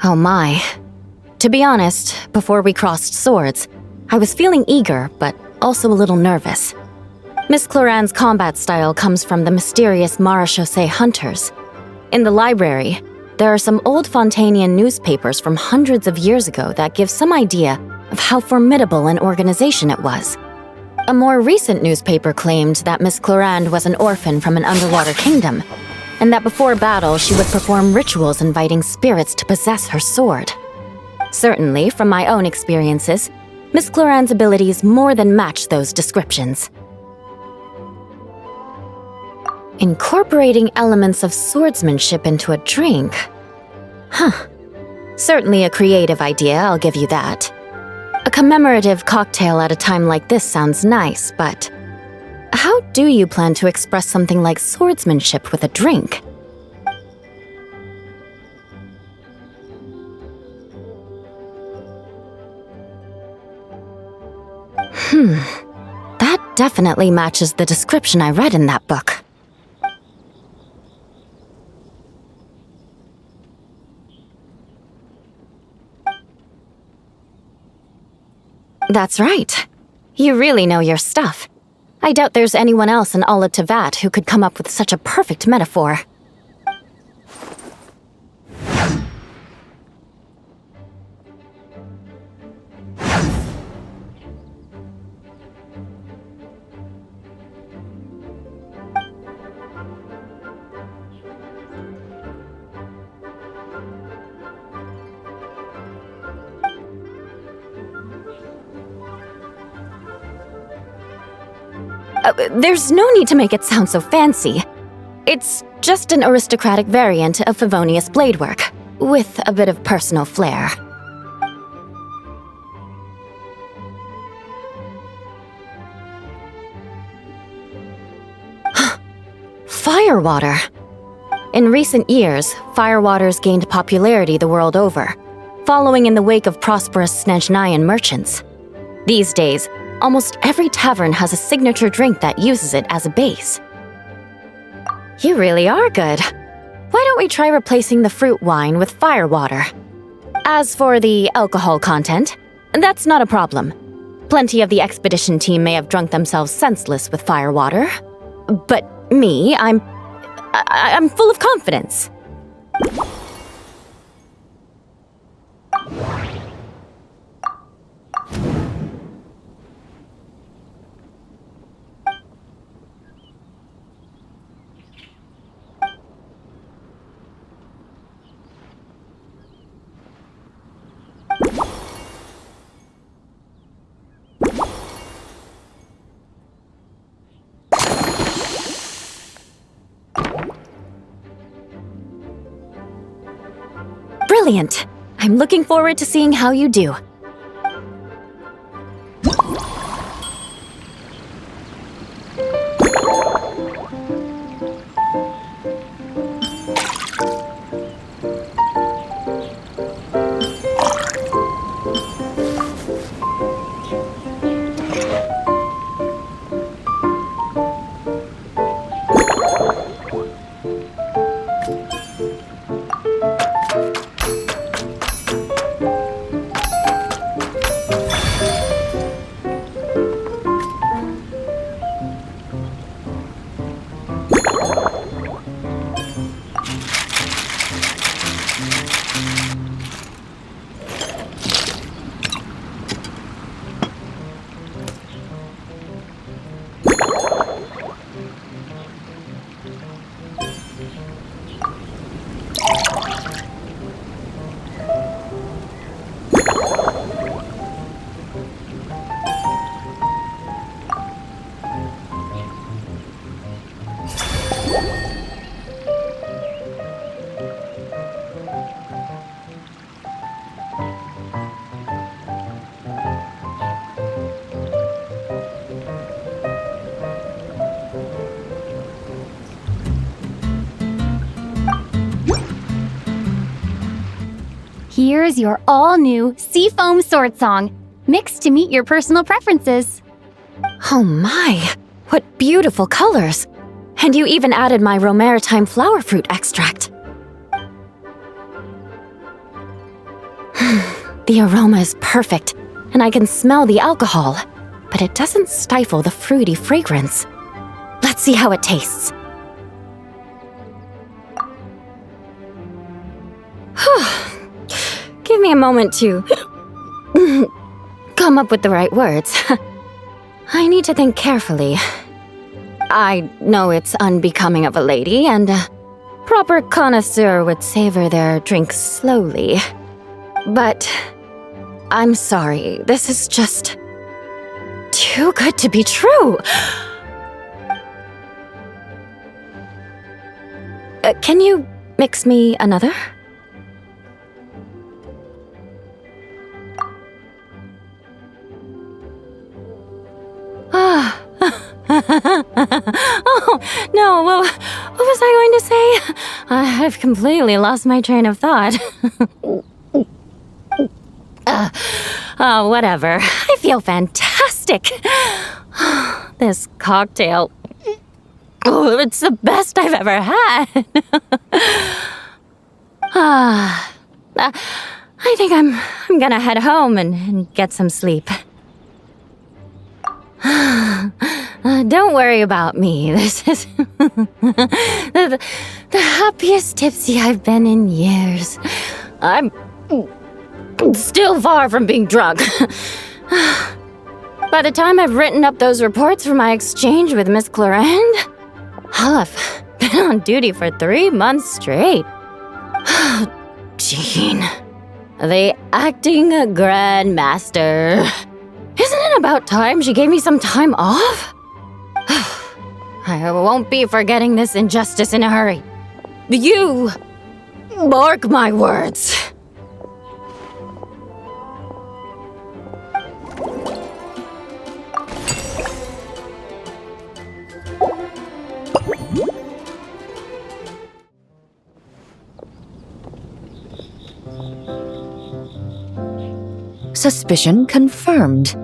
[SPEAKER 3] Oh my. To be honest, before we crossed swords, I was feeling eager, but also a little nervous. Miss Cloran's combat style comes from the mysterious Marechaussee hunters. In the library, there are some old Fontanian newspapers from hundreds of years ago that give some idea of how formidable an organization it was. A more recent newspaper claimed that Miss Cloran was an orphan from an underwater kingdom, and that before battle she would perform rituals inviting spirits to possess her sword. Certainly, from my own experiences, Miss Cloran's abilities more than match those descriptions. Incorporating elements of swordsmanship into a drink? Huh. Certainly a creative idea, I'll give you that. A commemorative cocktail at a time like this sounds nice, but how do you plan to express something like swordsmanship with a drink? That definitely matches the description I read in that book. That's right. You really know your stuff. I doubt there's anyone else in all of Tevat who could come up with such a perfect metaphor. There's no need to make it sound so fancy. It's just an aristocratic variant of Favonius bladework, with a bit of personal flair. Firewater. In recent years, firewaters gained popularity the world over, following in the wake of prosperous Snezhnayan merchants. These days, almost every tavern has a signature drink that uses it as a base. You really are good. Why don't we try replacing the fruit wine with firewater? As for the alcohol content, that's not a problem. Plenty of the expedition team may have drunk themselves senseless with firewater. But me, I'm full of confidence. Brilliant! I'm looking forward to seeing how you do.
[SPEAKER 20] Here's your all-new Seafoam Sword Song, mixed to meet your personal preferences.
[SPEAKER 3] Oh my, what beautiful colors! And you even added my Romaritime flower fruit extract. The aroma is perfect, and I can smell the alcohol, but it doesn't stifle the fruity fragrance. Let's see how it tastes. Give me a moment to come up with the right words. I need to think carefully. I know it's unbecoming of a lady, and a proper connoisseur would savor their drink slowly. But I'm sorry, this is just too good to be true. Can you mix me another? Oh, no, what was I going to say? I've completely lost my train of thought. Whatever. I feel fantastic. This cocktail. Oh, it's the best I've ever had. I think I'm gonna head home and get some sleep. Don't worry about me. This is the happiest tipsy I've been in years. I'm still far from being drunk. By the time I've written up those reports for my exchange with Miss Clarend, I'll have been on duty for 3 months straight. Jean, the acting grandmaster. Isn't it about time she gave me some time off? I won't be forgetting this injustice in a hurry. You mark my words.
[SPEAKER 2] Suspicion confirmed.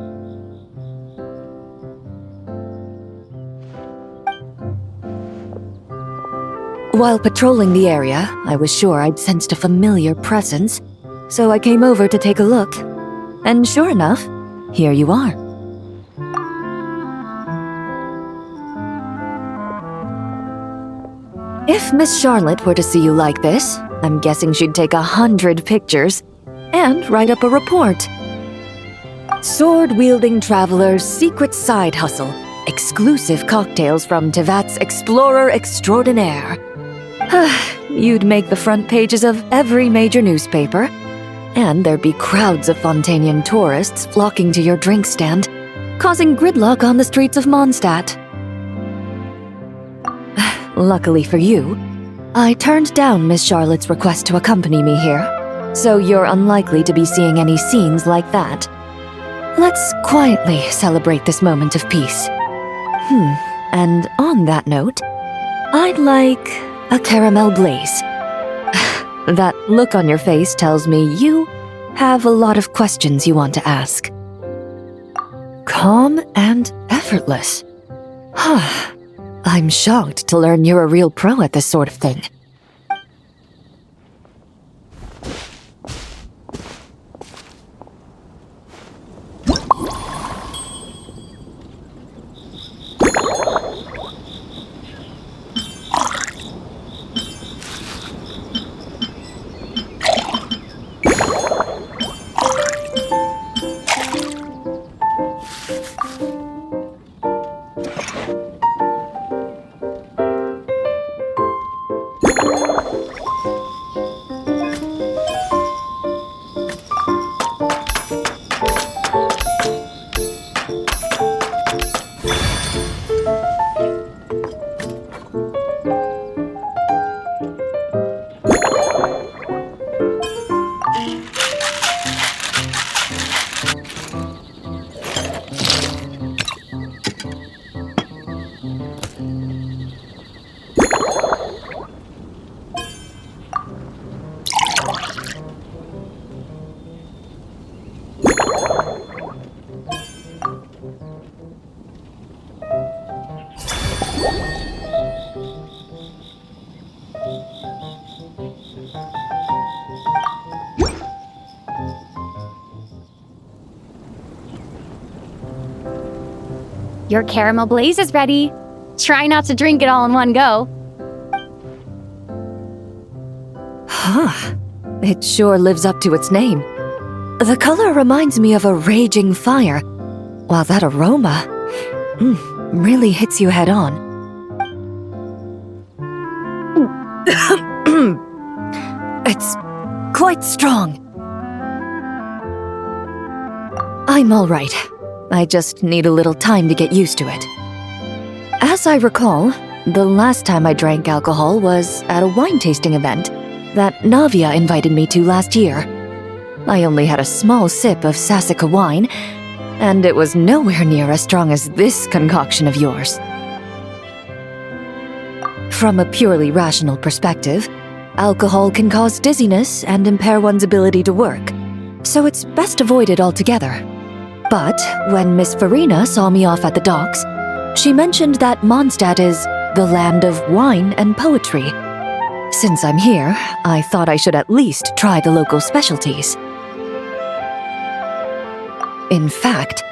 [SPEAKER 2] While patrolling the area, I was sure I'd sensed a familiar presence, so I came over to take a look. And sure enough, here you are. If Miss Charlotte were to see you like this, I'm guessing she'd take 100 pictures and write up a report. Sword-wielding traveler's secret side hustle. Exclusive cocktails from Tevat's Explorer Extraordinaire. You'd make the front pages of every major newspaper, and there'd be crowds of Fontanian tourists flocking to your drink stand, causing gridlock on the streets of Mondstadt. Luckily for you, I turned down Miss Charlotte's request to accompany me here, so you're unlikely to be seeing any scenes like that. Let's quietly celebrate this moment of peace. And on that note, I'd like a caramel glaze. That look on your face tells me you have a lot of questions you want to ask. Calm and effortless. I'm shocked to learn you're a real pro at this sort of thing.
[SPEAKER 20] your caramel blaze is ready. Try not to drink it all in one go.
[SPEAKER 2] Huh. It sure lives up to its name. The color reminds me of a raging fire, while that aroma really hits you head on. It's quite strong. I'm all right. I just need a little time to get used to it. As I recall, the last time I drank alcohol was at a wine tasting event that Navia invited me to last year. I only had a small sip of Sassica wine, and it was nowhere near as strong as this concoction of yours. From a purely rational perspective, alcohol can cause dizziness and impair one's ability to work, so it's best avoided altogether. But when Miss Farina saw me off at the docks, she mentioned that Moндштадт is the land of wine and poetry. Since I'm here, I thought I should at least try the local specialties. In fact,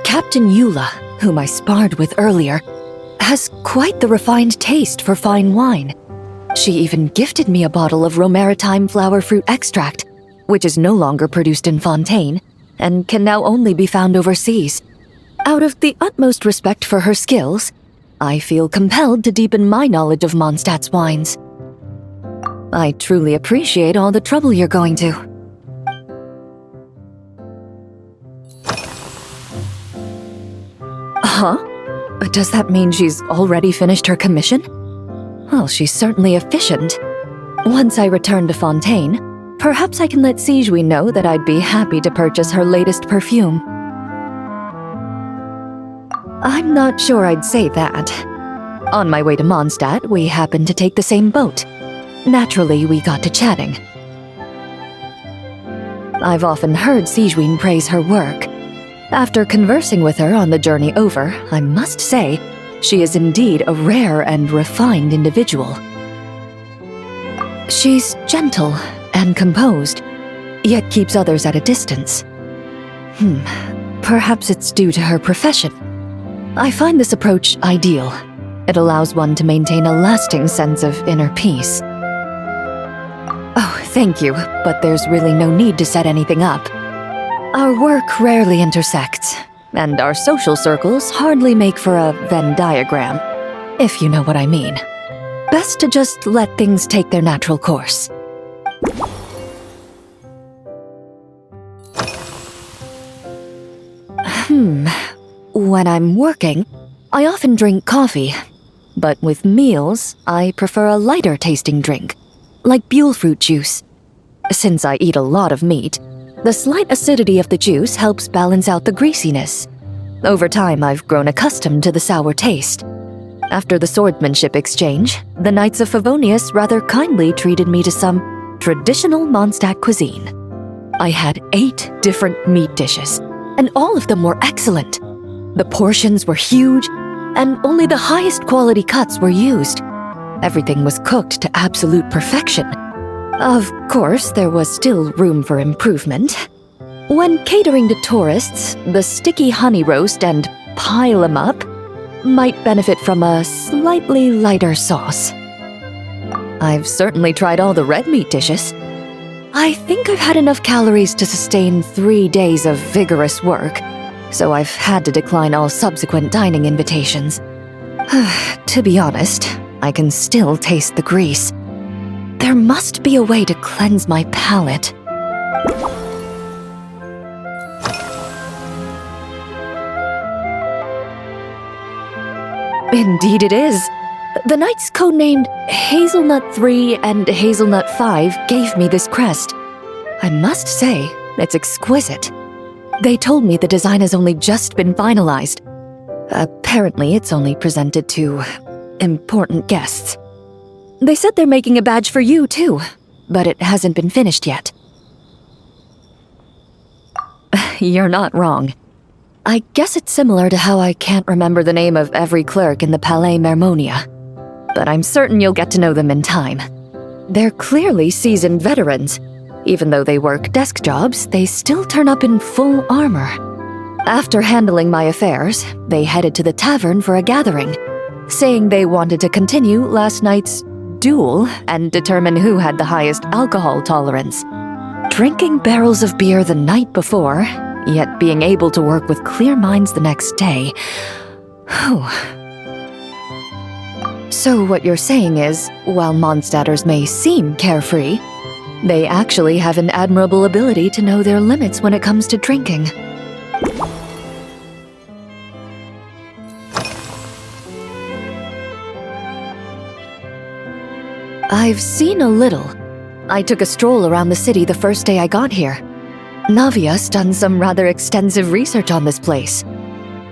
[SPEAKER 2] Captain Eula, whom I sparred with earlier, has quite the refined taste for fine wine. She even gifted me a bottle of Romaritime flower fruit extract, which is no longer produced in Fontaine, and can now only be found overseas. Out of the utmost respect for her skills, I feel compelled to deepen my knowledge of Mondstadt's wines. I truly appreciate all the trouble you're going to. Huh? Does that mean she's already finished her commission? Well, she's certainly efficient. Once I return to Fontaine, perhaps I can let Sigewinne know that I'd be happy to purchase her latest perfume. I'm not sure I'd say that. On my way to Moндштадт, we happened to take the same boat. Naturally, we got to chatting. I've often heard Sigewinne praise her work. After conversing with her on the journey over, I must say, she is indeed a rare and refined individual. She's gentle and composed, yet keeps others at a distance. Perhaps it's due to her profession. I find this approach ideal. It allows one to maintain a lasting sense of inner peace. Oh, thank you, but there's really no need to set anything up. Our work rarely intersects, and our social circles hardly make for a Venn diagram, if you know what I mean. Best to just let things take their natural course. When I'm working, I often drink coffee. But with meals, I prefer a lighter tasting drink, like Buell fruit juice. Since I eat a lot of meat, the slight acidity of the juice helps balance out the greasiness. Over time, I've grown accustomed to the sour taste. After the swordsmanship exchange, the Knights of Favonius rather kindly treated me to some traditional Mondstadt cuisine. I had 8 different meat dishes, and all of them were excellent. The portions were huge, and only the highest quality cuts were used. Everything was cooked to absolute perfection. Of course, there was still room for improvement. When catering to tourists, the sticky honey roast and pile 'em up might benefit from a slightly lighter sauce. I've certainly tried all the red meat dishes. I think I've had enough calories to sustain 3 days of vigorous work, so I've had to decline all subsequent dining invitations. To be honest, I can still taste the grease. There must be a way to cleanse my palate. Indeed it is. The knights codenamed Hazelnut 3 and Hazelnut 5 gave me this crest. I must say, it's exquisite. They told me the design has only just been finalized. Apparently, it's only presented to important guests. They said they're making a badge for you, too, but it hasn't been finished yet. You're not wrong. I guess it's similar to how I can't remember the name of every clerk in the Palais Mermonia, but I'm certain you'll get to know them in time. They're clearly seasoned veterans. Even though they work desk jobs, they still turn up in full armor. After handling my affairs, they headed to the tavern for a gathering, saying they wanted to continue last night's duel and determine who had the highest alcohol tolerance. Drinking barrels of beer the night before, yet being able to work with clear minds the next day. Whew. So what you're saying is, while Mondstadters may seem carefree, they actually have an admirable ability to know their limits when it comes to drinking. I've seen a little. I took a stroll around the city the first day I got here. Navia's done some rather extensive research on this place.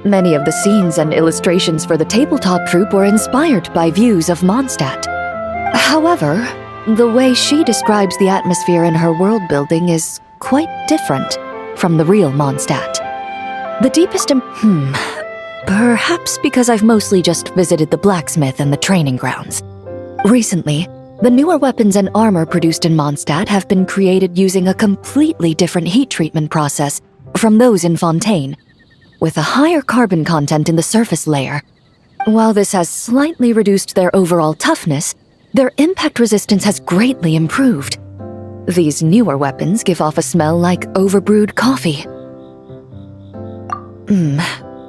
[SPEAKER 2] Many of the scenes and illustrations for the tabletop troupe were inspired by views of Mondstadt. However, the way she describes the atmosphere in her world building is quite different from the real Mondstadt. The deepest perhaps because I've mostly just visited the blacksmith and the training grounds. Recently, the newer weapons and armor produced in Mondstadt have been created using a completely different heat treatment process from those in Fontaine, with a higher carbon content in the surface layer. While this has slightly reduced their overall toughness, their impact resistance has greatly improved. These newer weapons give off a smell like overbrewed coffee.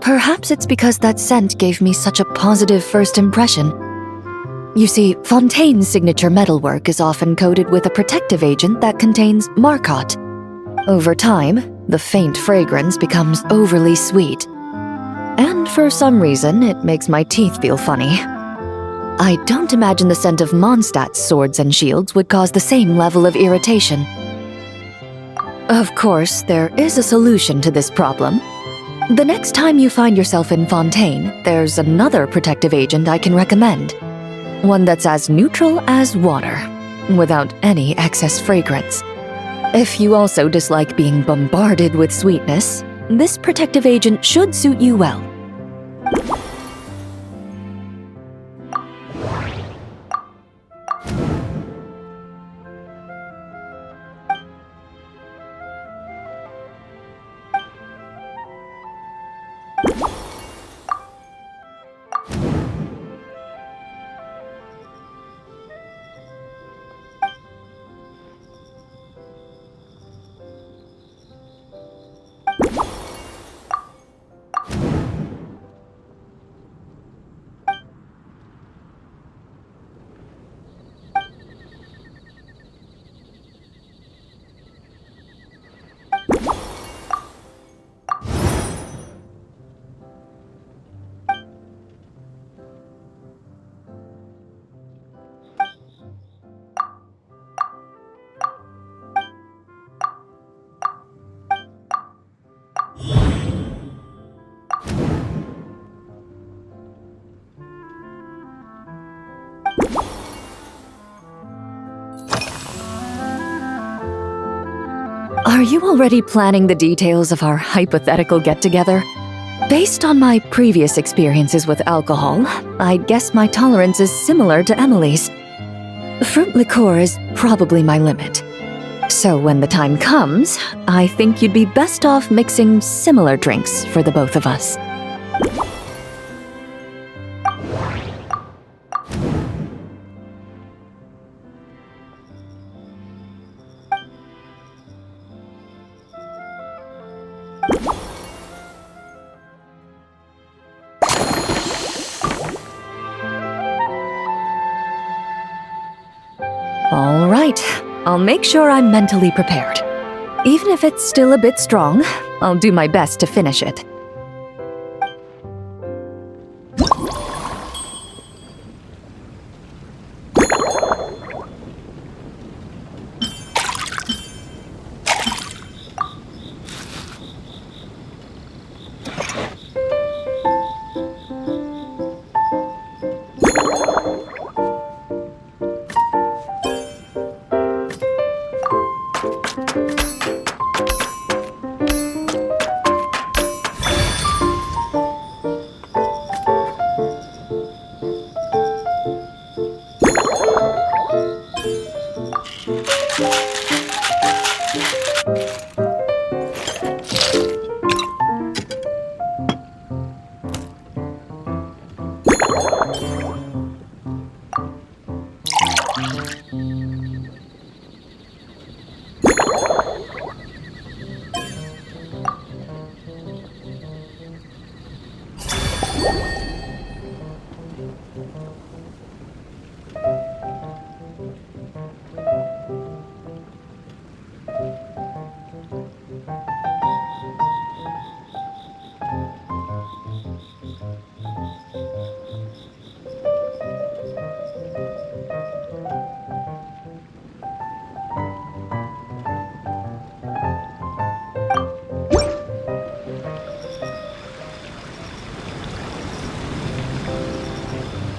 [SPEAKER 2] Perhaps it's because that scent gave me such a positive first impression. You see, Fontaine's signature metalwork is often coated with a protective agent that contains Marcotte. Over time, the faint fragrance becomes overly sweet. And for some reason, it makes my teeth feel funny. I don't imagine the scent of Mondstadt's swords and shields would cause the same level of irritation. Of course, there is a solution to this problem. The next time you find yourself in Fontaine, there's another protective agent I can recommend. One that's as neutral as water, without any excess fragrance. If you also dislike being bombarded with sweetness, this protective agent should suit you well. Are you already planning the details of our hypothetical get-together? Based on my previous experiences with alcohol, I'd guess my tolerance is similar to Emily's. Fruit liqueur is probably my limit. So when the time comes, I think you'd be best off mixing similar drinks for the both of us. All right, I'll make sure I'm mentally prepared. Even if it's still a bit strong, I'll do my best to finish it.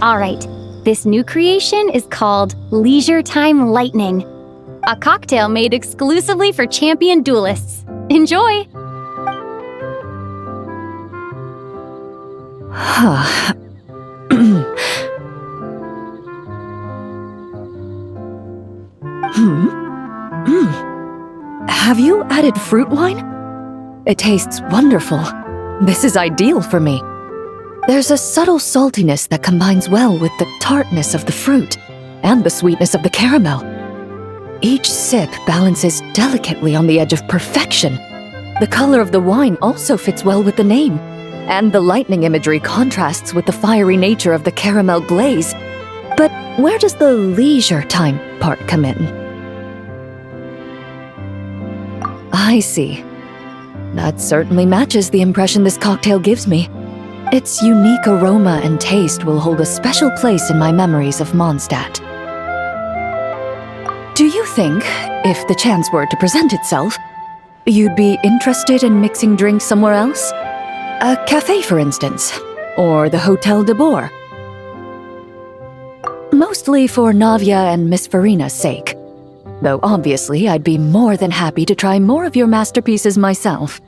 [SPEAKER 20] All right, this new creation is called Leisure Time Lightning, a cocktail made exclusively for champion duelists. Enjoy!
[SPEAKER 2] Have you added fruit wine? It tastes wonderful. This is ideal for me. There's a subtle saltiness that combines well with the tartness of the fruit and the sweetness of the caramel. Each sip balances delicately on the edge of perfection. The color of the wine also fits well with the name, and the lightning imagery contrasts with the fiery nature of the caramel glaze. But where does the leisure time part come in? I see. That certainly matches the impression this cocktail gives me. Its unique aroma and taste will hold a special place in my memories of Moндштадт. Do you think, if the chance were to present itself, you'd be interested in mixing drinks somewhere else? A cafe, for instance, or the Hotel de Boer? Mostly for Navia and Miss Farina's sake. Though obviously I'd be more than happy to try more of your masterpieces myself.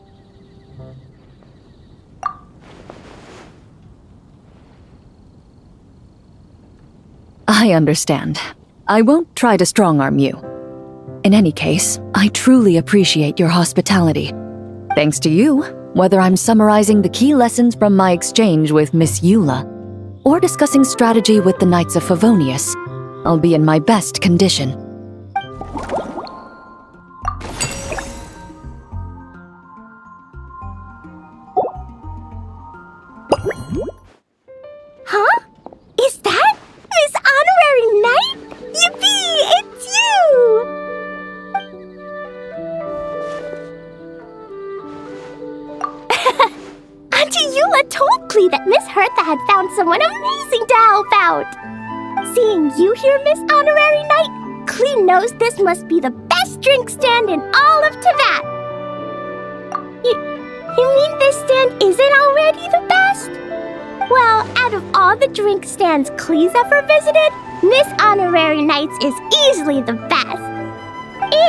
[SPEAKER 2] I understand. I won't try to strong-arm you. In any case, I truly appreciate your hospitality. Thanks to you, whether I'm summarizing the key lessons from my exchange with Miss Eula, or discussing strategy with the Knights of Favonius, I'll be in my best condition.
[SPEAKER 1] Huh? Is that Miss Honorary Knight? Yippee! It's you! Auntie Eula told Klee that Miss Hertha had found someone amazing to help out. Seeing you here, Miss Honorary Knight, Klee knows this must be the best drink stand in all of Teyvat. You mean this stand isn't already the best? Well, out of all the drink stands Klee's ever visited, Miss Honorary Knight's is easily the best.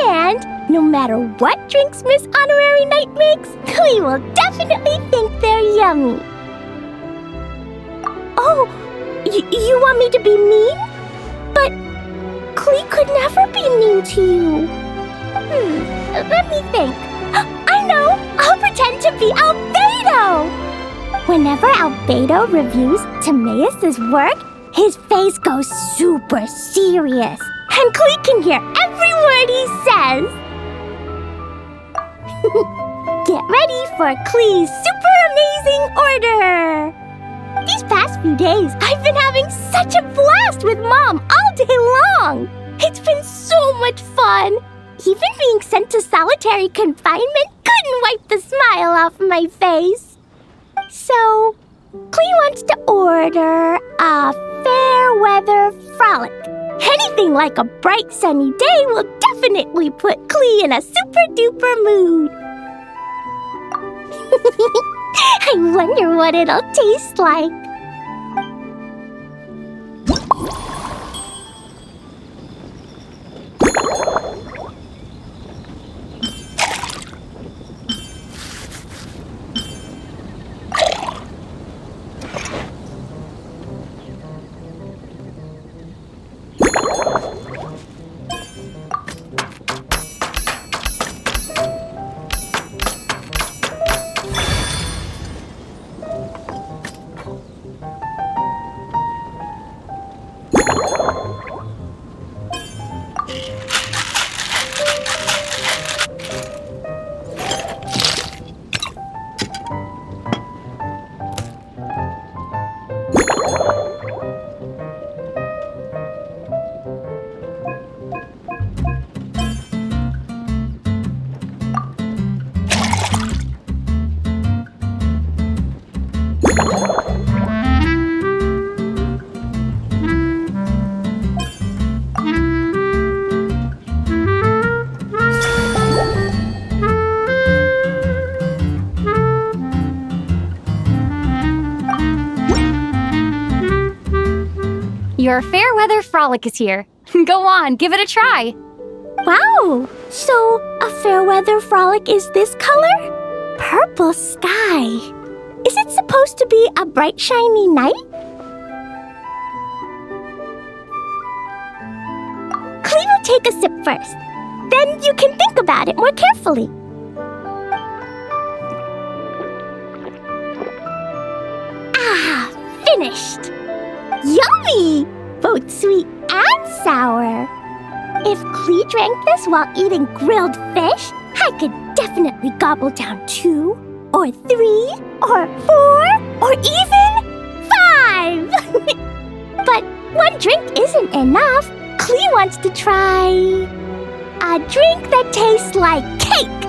[SPEAKER 1] And no matter what drinks Miss Honorary Knight makes, Klee will definitely think they're yummy. Oh, you want me to be mean? But Klee could never be mean to you. Let me think. I know! I'll pretend to be Albedo! Whenever Albedo reviews Timaeus' work, his face goes super serious, and Klee can hear every word he says. Get ready for Klee's super amazing order! These past few days, I've been having such a blast with Mom all day long! It's been so much fun! Even being sent to solitary confinement couldn't wipe the smile off my face. So, Klee wants to order a fair weather frolic. Anything like a bright sunny day will definitely put Klee in a super duper mood. I wonder what it'll taste like.
[SPEAKER 20] Your fair weather frolic is here. Go on, give it a try.
[SPEAKER 1] Wow! So, a fair weather frolic is this color? Purple sky. Is it supposed to be a bright, shiny night? Clee will take a sip first. Then you can think about it more carefully. Ah, finished! Yummy! Both sweet and sour. If Clee drank this while eating grilled fish, I could definitely gobble down 2, or 3, or 4, or even 5! But one drink isn't enough. Clee wants to try a drink that tastes like cake.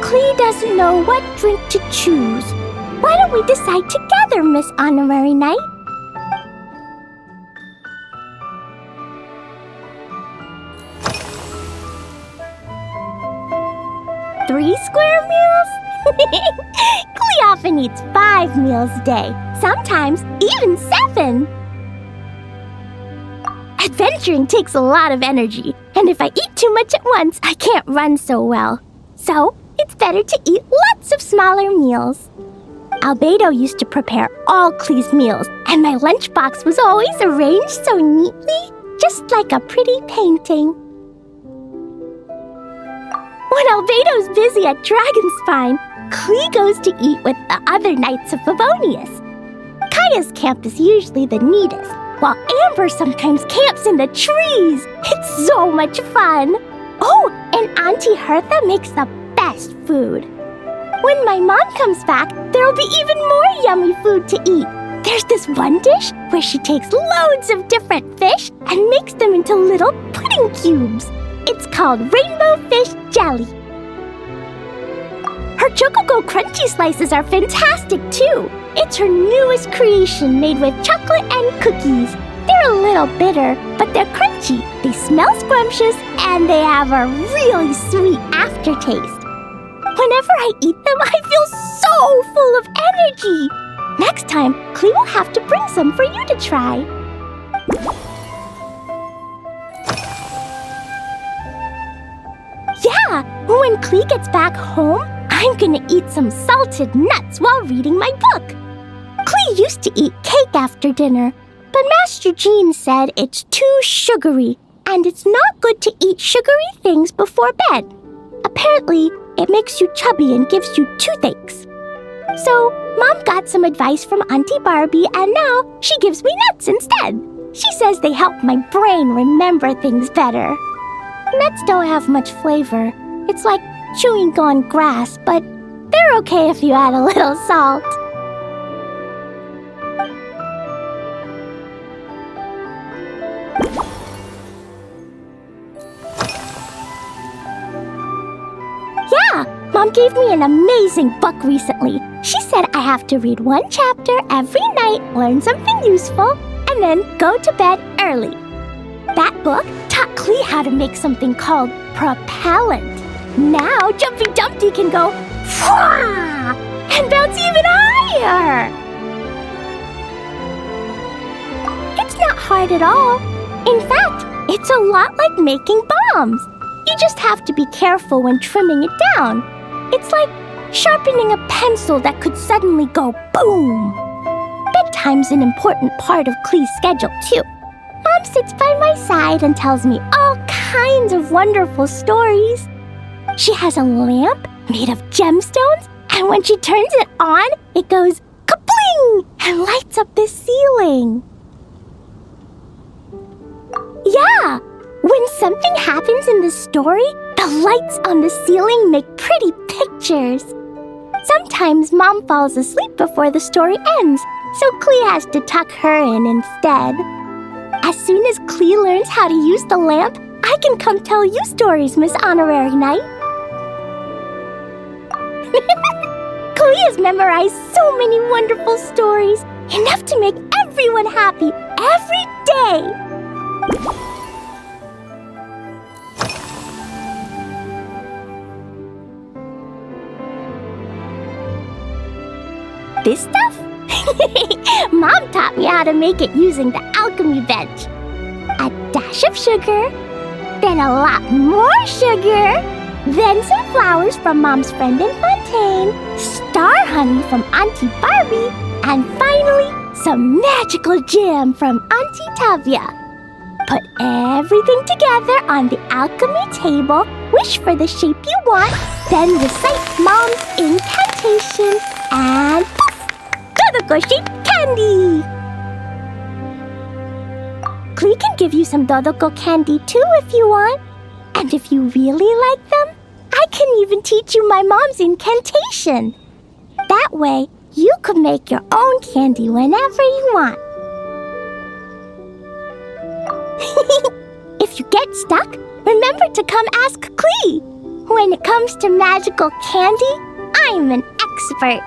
[SPEAKER 1] Clee doesn't know what drink to choose. Why don't we decide together, Miss Honorary Knight? Three square meals? Clee often eats 5 meals a day, sometimes even 7. Adventuring takes a lot of energy, and if I eat too much at once, I can't run so well. So, it's better to eat lots of smaller meals. Albedo used to prepare all Clee's meals, and my lunchbox was always arranged so neatly, just like a pretty painting. When Albedo's busy at Dragonspine, Clee goes to eat with the other Knights of Favonius. Kaya's camp is usually the neatest, while Amber sometimes camps in the trees. It's so much fun. Oh, and Auntie Hertha makes the best food. When my mom comes back, there'll be even more yummy food to eat. There's this one dish where she takes loads of different fish and makes them into little pudding cubes. It's called Rainbow Fish Jelly. Her Chocogo Crunchy Slices are fantastic too. It's her newest creation made with chocolate and cookies. They're a little bitter, but they're crunchy. They smell scrumptious, and they have a really sweet aftertaste. Whenever I eat them, I feel so full of energy. Next time, Clee will have to bring some for you to try. Yeah, when Clee gets back home, I'm gonna eat some salted nuts while reading my book. Clee used to eat cake after dinner, but Master Jean said it's too sugary, and it's not good to eat sugary things before bed. Apparently, it makes you chubby and gives you toothaches. So, Mom got some advice from Auntie Barbie, and now she gives me nuts instead. She says they help my brain remember things better. Nuts don't have much flavor. It's like chewing on grass, but they're okay if you add a little salt. Yeah, Mom gave me an amazing book recently. She said I have to read 1 chapter every night, learn something useful, and then go to bed early. That book taught Clee how to make something called propellant. Now Jumpy Dumpty can go Fwah! And bounce even higher. It's not hard at all. In fact, it's a lot like making bombs. You just have to be careful when trimming it down. It's like sharpening a pencil that could suddenly go boom. Bedtime's an important part of Clee's schedule, too. Mom sits by my side and tells me all kinds of wonderful stories. She has a lamp made of gemstones, and when she turns it on, it goes kapling and lights up the ceiling. Yeah, when something happens in the story, the lights on the ceiling make pretty pictures. Sometimes Mom falls asleep before the story ends, so Clee has to tuck her in instead. As soon as Clee learns how to use the lamp, I can come tell you stories, Miss Honorary Knight. Clee has memorized so many wonderful stories, enough to make everyone happy every day. This stuff? Mom taught me how to make it using the alchemy bench. A dash of sugar, then a lot more sugar, then some flowers from Mom's friend in Fontaine, star honey from Auntie Barbie, and finally, some magical jam from Auntie Tavia. Put everything together on the alchemy table, wish for the shape you want, then recite Mom's incantation, and poof! Dodoko-shaped candy! Klee can give you some Dodoko candy too if you want. And if you really like them, I can even teach you my mom's incantation. That way, you can make your own candy whenever you want. If you get stuck, remember to come ask Klee. When it comes to magical candy, I'm an expert.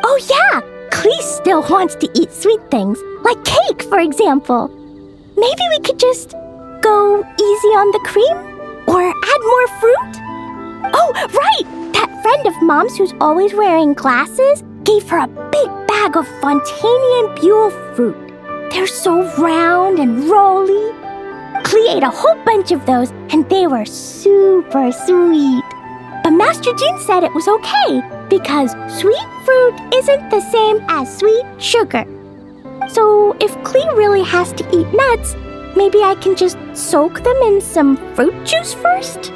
[SPEAKER 1] Oh yeah! Klee still wants to eat sweet things, like cake, for example. Maybe we could just go easy on the cream? Or add more fruit? Oh, right! That friend of Mom's who's always wearing glasses gave her a big bag of Fontanian Buell fruit. They're so round and rolly. Klee ate a whole bunch of those, and they were super sweet. But Master Jean said it was okay, because sweet fruit isn't the same as sweet sugar. So if Klee really has to eat nuts, maybe I can just soak them in some fruit juice first?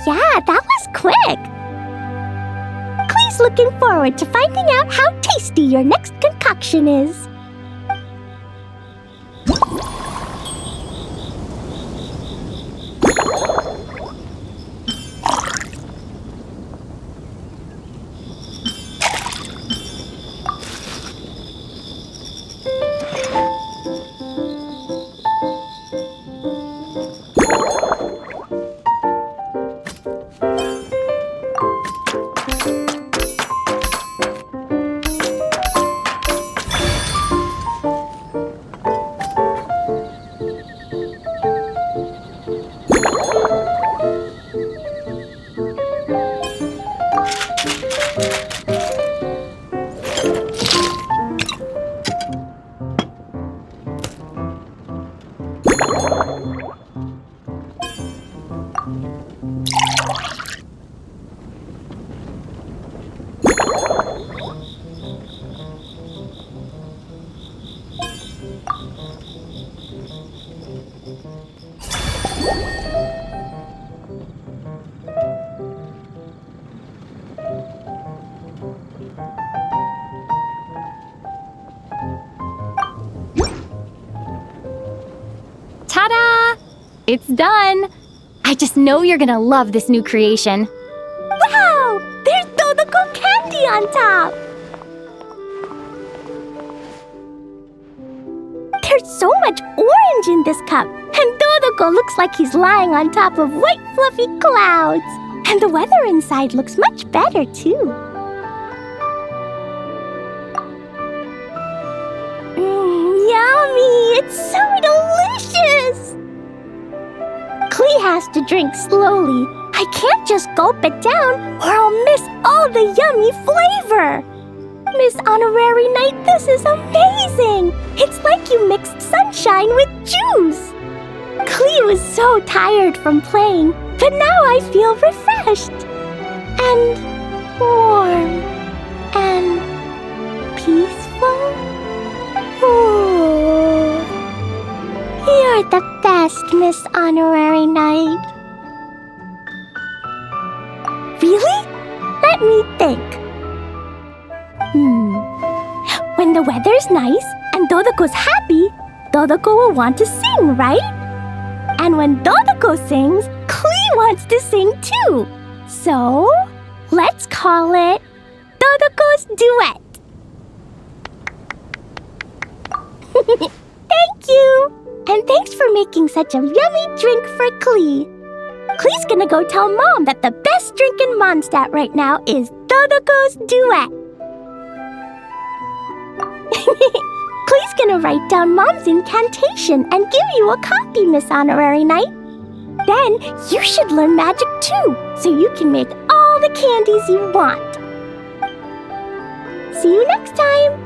[SPEAKER 1] Yeah, that was quick. Klee's looking forward to finding out how tasty your next concoction is.
[SPEAKER 20] Ta-da! It's done! I just know you're gonna love this new creation.
[SPEAKER 1] Wow! There's Dodoko candy on top!
[SPEAKER 21] There's so much orange in this cup, and Dodoko looks like he's lying on top of white fluffy clouds. And the weather inside looks much better, too. Yummy! It's so delicious! Klee has to drink slowly. I can't just gulp it down, or I'll miss all the yummy flavor. Miss Honorary Knight, this is amazing! It's like you mixed sunshine with juice! Klee was so tired from playing, but now I feel refreshed. And warm. And peaceful. Ooh. You're the best, Miss Honorary Knight. Really? Let me think. When the weather's nice and Dodoko's happy, Dodoko will want to sing, right? And when Dodoko sings, Klee wants to sing too. So, let's call it Dodoko's Duet. Thank you! And thanks for making such a yummy drink for Klee. Klee's gonna go tell Mom that the best drink in Moндштадт right now is Dodoko's Duet. Klee's gonna write down Mom's incantation and give you a copy, Miss Honorary Knight. Then you should learn magic too, so you can make all the candies you want. See you next time!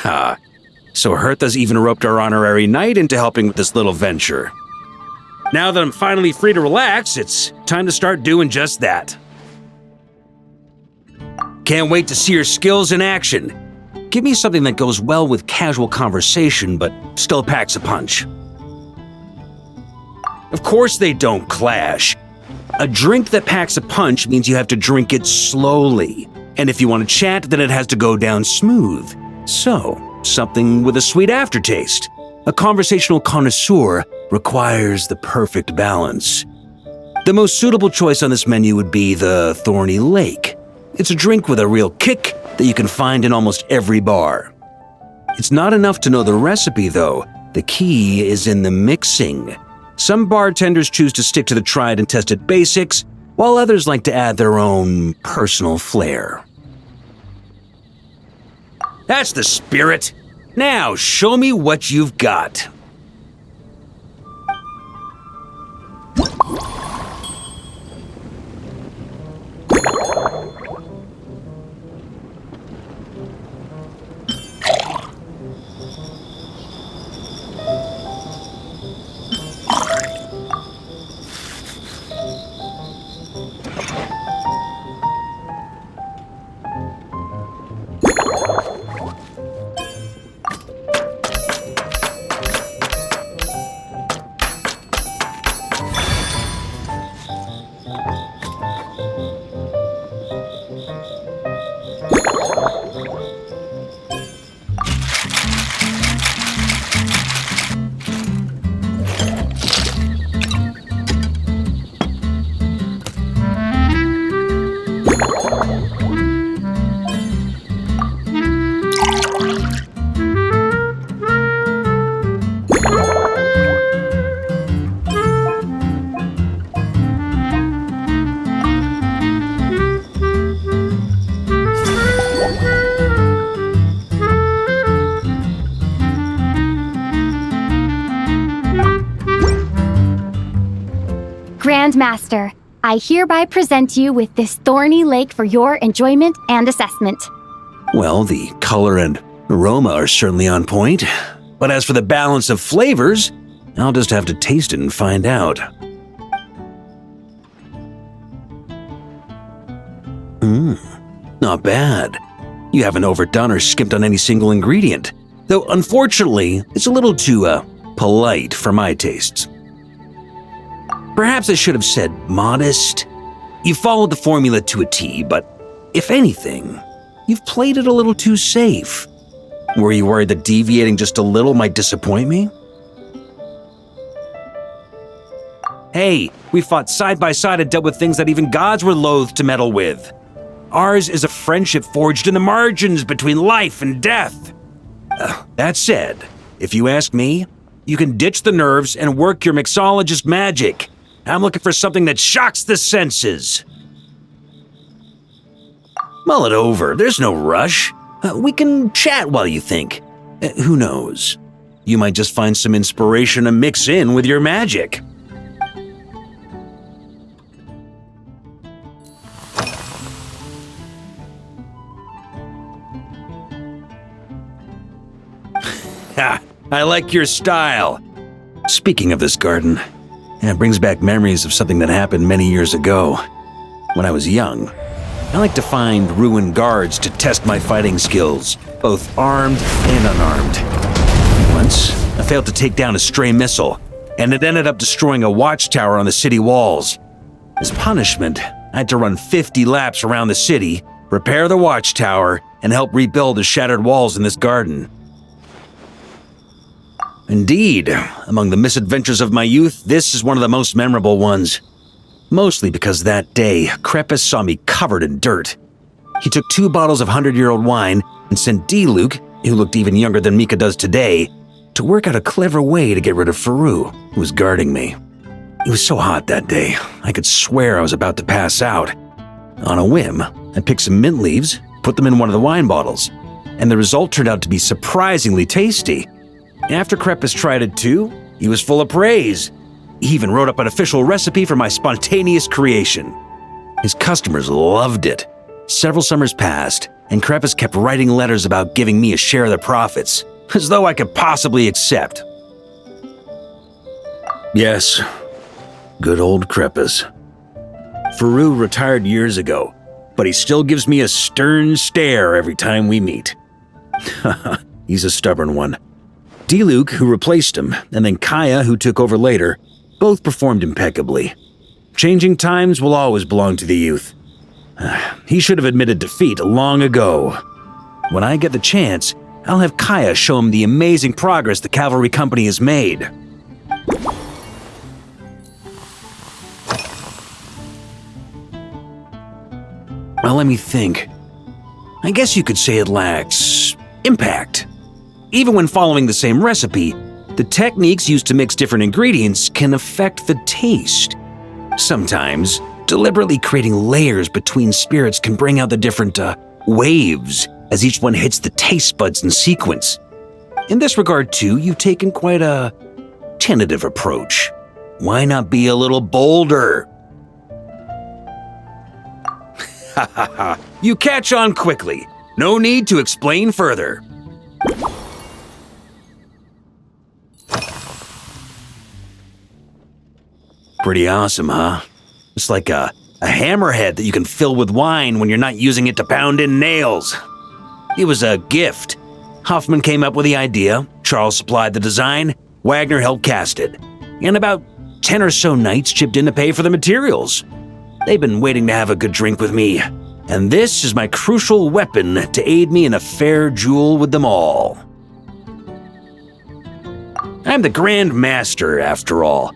[SPEAKER 22] Ha! So Hertha's even roped our honorary knight into helping with this little venture. Now that I'm finally free to relax, it's time to start doing just that. Can't wait to see your skills in action. Give me something that goes well with casual conversation, but still packs a punch. Of course they don't clash. A drink that packs a punch means you have to drink it slowly. And if you want to chat, then it has to go down smooth. So, something with a sweet aftertaste. A conversational connoisseur requires the perfect balance. The most suitable choice on this menu would be the Thorny Lake. It's a drink with a real kick that you can find in almost every bar. It's not enough to know the recipe, though. The key is in the mixing. Some bartenders choose to stick to the tried and tested basics, while others like to add their own personal flair. That's the spirit! Now, show me what you've got.
[SPEAKER 20] Grandmaster, I hereby present you with this thorny lake for your enjoyment and assessment.
[SPEAKER 22] Well, the color and aroma are certainly on point. But as for the balance of flavors, I'll just have to taste it and find out. Not bad. You haven't overdone or skimped on any single ingredient. Though, unfortunately, it's a little too, polite for my tastes. Perhaps I should have said modest. You followed the formula to a T, but if anything, you've played it a little too safe. Were you worried that deviating just a little might disappoint me? Hey, we fought side by side and dealt with things that even gods were loath to meddle with. Ours is a friendship forged in the margins between life and death. That said, if you ask me, you can ditch the nerves and work your mixologist magic. I'm looking for something that shocks the senses. Mull it over, there's no rush. We can chat while you think. Who knows? You might just find some inspiration to mix in with your magic. Ha! I like your style. Speaking of this garden, it brings back memories of something that happened many years ago. When I was young, I like to find ruined guards to test my fighting skills, both armed and unarmed. Once, I failed to take down a stray missile, and it ended up destroying a watchtower on the city walls. As punishment, I had to run 50 laps around the city, repair the watchtower, and help rebuild the shattered walls in this garden. Indeed, among the misadventures of my youth, this is one of the most memorable ones. Mostly because that day, Crepus saw me covered in dirt. He took 2 bottles of 100-year-old wine and sent D-Luke, who looked even younger than Mika does today, to work out a clever way to get rid of Faru, who was guarding me. It was so hot that day, I could swear I was about to pass out. On a whim, I picked some mint leaves, put them in one of the wine bottles, and the result turned out to be surprisingly tasty. After Crepus tried it too, he was full of praise. He even wrote up an official recipe for my spontaneous creation. His customers loved it. Several summers passed, and Crepus kept writing letters about giving me a share of the profits, as though I could possibly accept. Yes, good old Crepus. Faru retired years ago, but he still gives me a stern stare every time we meet. He's a stubborn one. D-Luke, who replaced him, and then Kaya, who took over later, both performed impeccably. Changing times will always belong to the youth. He should have admitted defeat long ago. When I get the chance, I'll have Kaya show him the amazing progress the cavalry company has made. Well, let me think. I guess you could say it lacks impact. Even when following the same recipe, the techniques used to mix different ingredients can affect the taste. Sometimes, deliberately creating layers between spirits can bring out the different waves as each one hits the taste buds in sequence. In this regard, too, you've taken quite a tentative approach. Why not be a little bolder? Ha ha ha, you catch on quickly. No need to explain further. Pretty awesome, huh? It's like a hammerhead that you can fill with wine when you're not using it to pound in nails. It was a gift. Hoffman came up with the idea, Charles supplied the design, Wagner helped cast it, and about 10 or so knights chipped in to pay for the materials. They've been waiting to have a good drink with me, and this is my crucial weapon to aid me in a fair duel with them all. I'm the Grand Master, after all.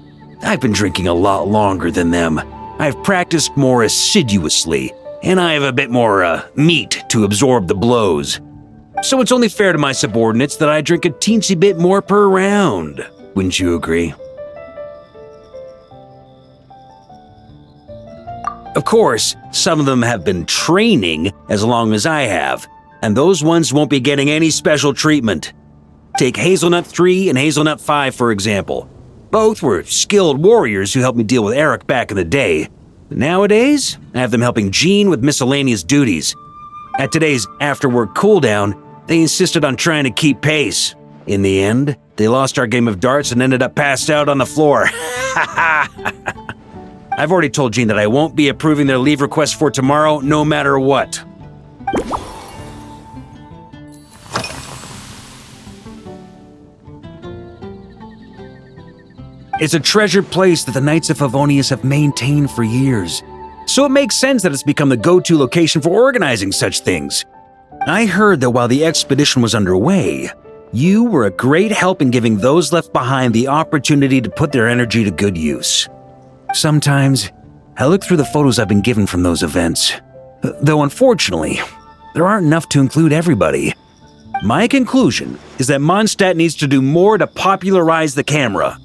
[SPEAKER 22] I've been drinking a lot longer than them. I've practiced more assiduously, and I have a bit more meat to absorb the blows. So it's only fair to my subordinates that I drink a teensy bit more per round. Wouldn't you agree? Of course, some of them have been training as long as I have, and those ones won't be getting any special treatment. Take Hazelnut 3 and Hazelnut 5, for example. Both were skilled warriors who helped me deal with Eric back in the day. Nowadays, I have them helping Jean with miscellaneous duties. At today's after-work cooldown, they insisted on trying to keep pace. In the end, they lost our game of darts and ended up passed out on the floor. I've already told Jean that I won't be approving their leave request for tomorrow, no matter what. It's a treasured place that the Knights of Favonius have maintained for years, so it makes sense that it's become the go-to location for organizing such things. I heard that while the expedition was underway, you were a great help in giving those left behind the opportunity to put their energy to good use. Sometimes, I look through the photos I've been given from those events. Though unfortunately, there aren't enough to include everybody. My conclusion is that Moндштадт needs to do more to popularize the camera.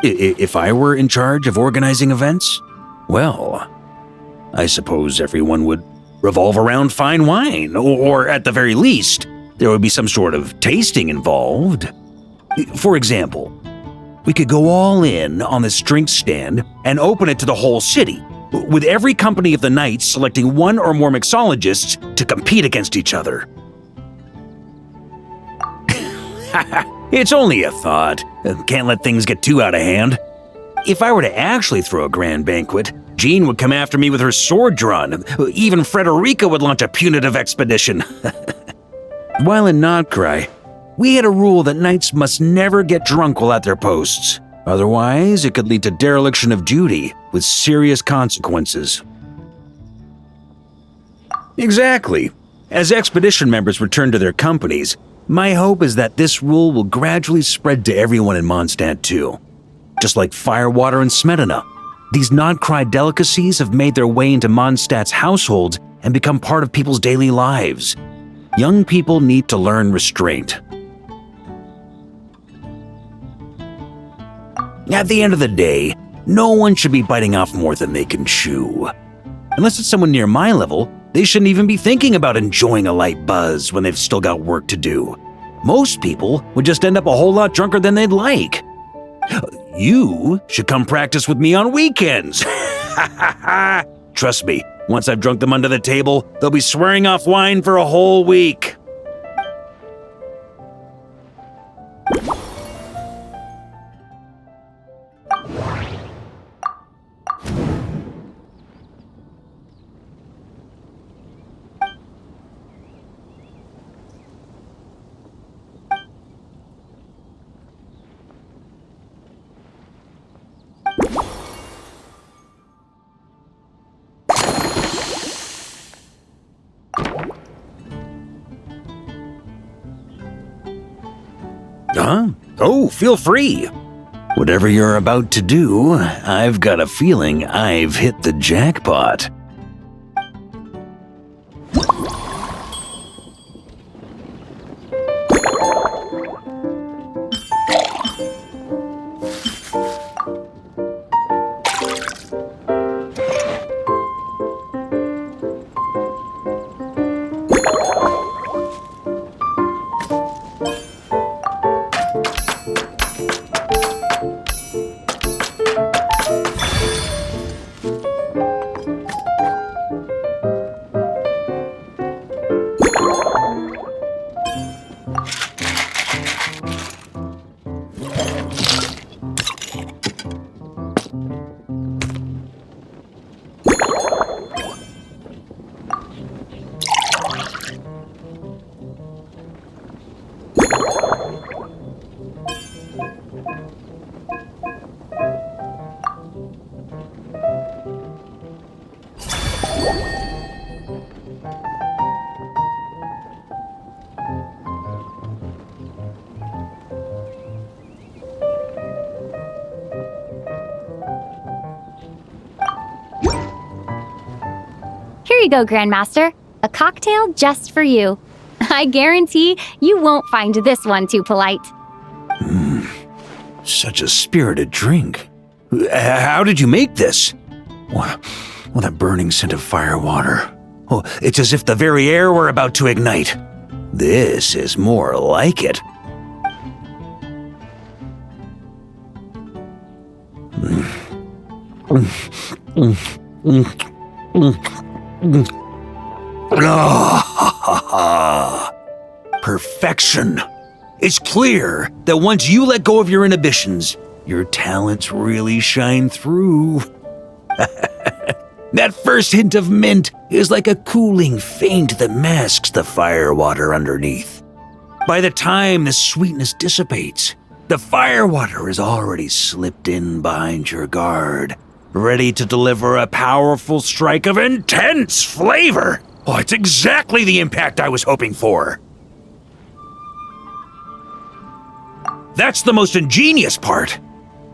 [SPEAKER 22] If I were in charge of organizing events, well, I suppose everyone would revolve around fine wine, or at the very least, there would be some sort of tasting involved. For example, we could go all in on this drink stand and open it to the whole city, with every company of the night selecting one or more mixologists to compete against each other. It's only a thought. Can't let things get too out of hand. If I were to actually throw a grand banquet, Jean would come after me with her sword drawn. Even Frederica would launch a punitive expedition. While in Nodcry, we had a rule that knights must never get drunk while at their posts. Otherwise, it could lead to dereliction of duty with serious consequences. Exactly. As expedition members return to their companies, my hope is that this rule will gradually spread to everyone in Moндштадт too. Just like firewater and smetana, these Nodcry delicacies have made their way into Mondstadt's households and become part of people's daily lives. Young people need to learn restraint. At the end of the day, no one should be biting off more than they can chew. Unless it's someone near my level, they shouldn't even be thinking about enjoying a light buzz when they've still got work to do. Most people would just end up a whole lot drunker than they'd like. You should come practice with me on weekends. Trust me, once I've drunk them under the table, they'll be swearing off wine for a whole week. Huh? Oh, feel free. Whatever you're about to do, I've got a feeling I've hit the jackpot.
[SPEAKER 20] Here you go, Grandmaster. A cocktail just for you. I guarantee you won't find this one too polite.
[SPEAKER 22] Such a spirited drink. How did you make this? Well, that burning scent of firewater. Oh, it's as if the very air were about to ignite. This is more like it. Perfection. It's clear that once you let go of your inhibitions, your talents really shine through. That first hint of mint is like a cooling feint that masks the firewater underneath. By the time the sweetness dissipates, the firewater is already slipped in behind your guard, ready to deliver a powerful strike of intense flavor. Oh, it's exactly the impact I was hoping for. That's the most ingenious part.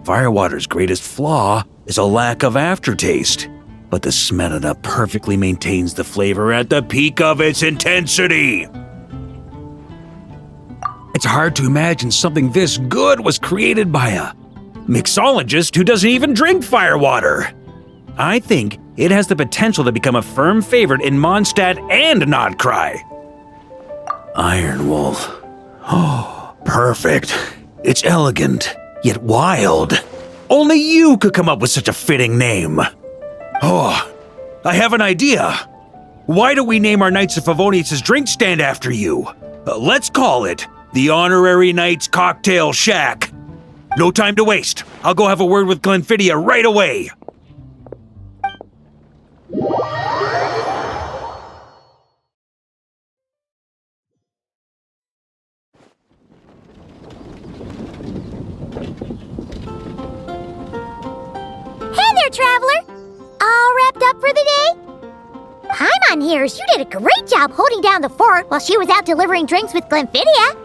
[SPEAKER 22] Firewater's greatest flaw is a lack of aftertaste, but the Smetana perfectly maintains the flavor at the peak of its intensity. It's hard to imagine something this good was created by a mixologist who doesn't even drink firewater. I think it has the potential to become a firm favorite in Moндштадт and Nodcry. Iron Wolf. Oh, perfect. It's elegant, yet wild. Only you could come up with such a fitting name. Oh, I have an idea. Why don't we name our Knights of Favonius' drink stand after you? Let's call it the Honorary Knights Cocktail Shack. No time to waste. I'll go have a word with Glenfiddich right away.
[SPEAKER 1] Hey there, traveler! All wrapped up for the day? Paimon hears you did a great job holding down the fort while she was out delivering drinks with Glenfiddich.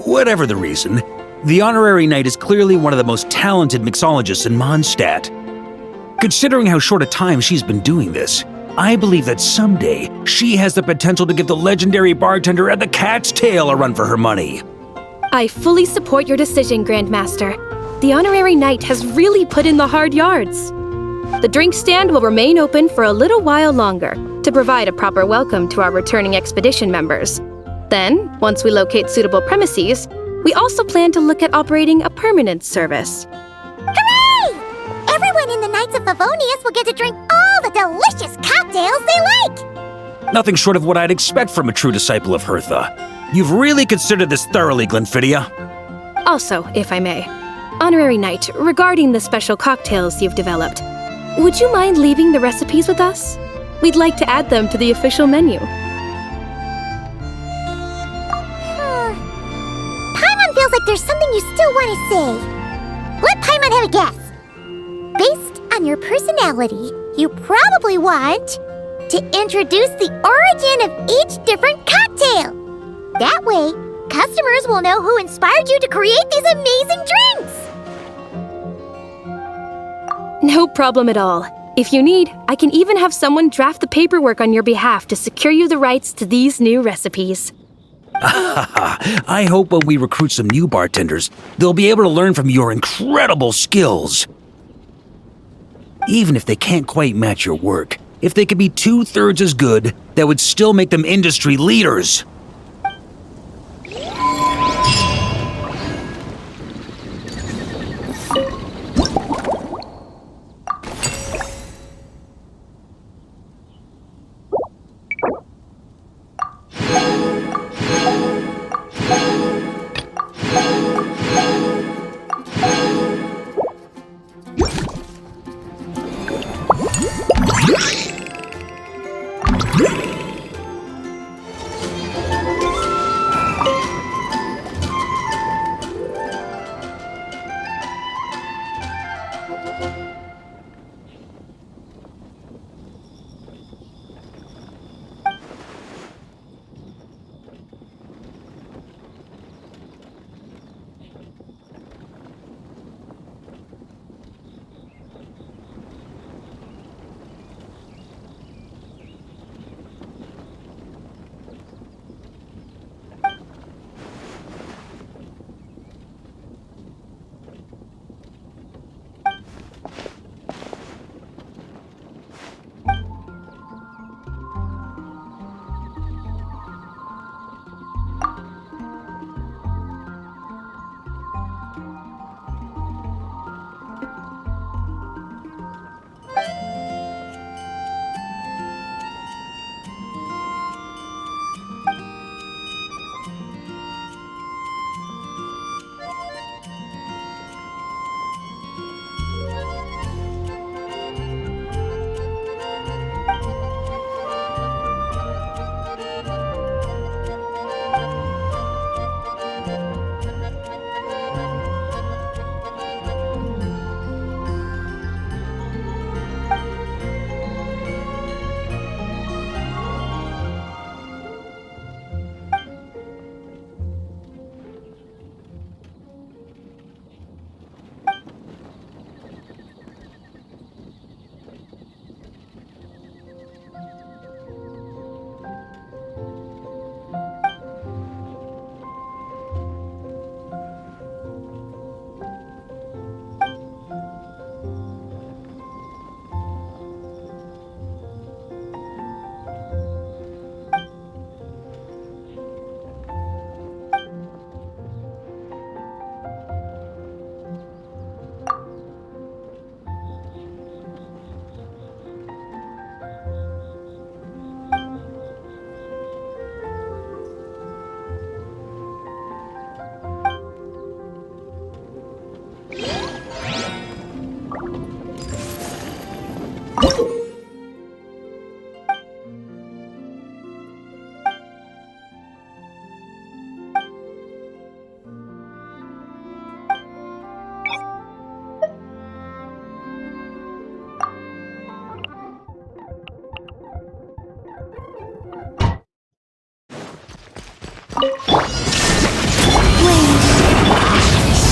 [SPEAKER 22] Whatever the reason, the Honorary Knight is clearly one of the most talented mixologists in Moндштадт. Considering how short a time she's been doing this, I believe that someday she has the potential to give the legendary bartender at the Cat's Tail a run for her money.
[SPEAKER 18] I fully support your decision, Grandmaster. The Honorary Knight has really put in the hard yards. The drink stand will remain open for a little while longer to provide a proper welcome to our returning expedition members. Then, once we locate suitable premises, we also plan to look at operating a permanent service.
[SPEAKER 1] Hooray! Everyone in the Knights of Favonius will get to drink all the delicious cocktails they like!
[SPEAKER 22] Nothing short of what I'd expect from a true disciple of Hertha. You've really considered this thoroughly, Glenfiddich.
[SPEAKER 18] Also, if I may, Honorary Knight, regarding the special cocktails you've developed, would you mind leaving the recipes with us? We'd like to add them to the official menu.
[SPEAKER 1] Paimon feels like there's something you still want to say. Let Paimon have a guess. Based on your personality, you probably want to introduce the origin of each different cocktail. That way, customers will know who inspired you to create these amazing drinks.
[SPEAKER 18] No problem at all. If you need, I can even have someone draft the paperwork on your behalf to secure you the rights to these new recipes.
[SPEAKER 22] I hope when we recruit some new bartenders, they'll be able to learn from your incredible skills. Even if they can't quite match your work, if they could be 2/3 as good, that would still make them industry leaders.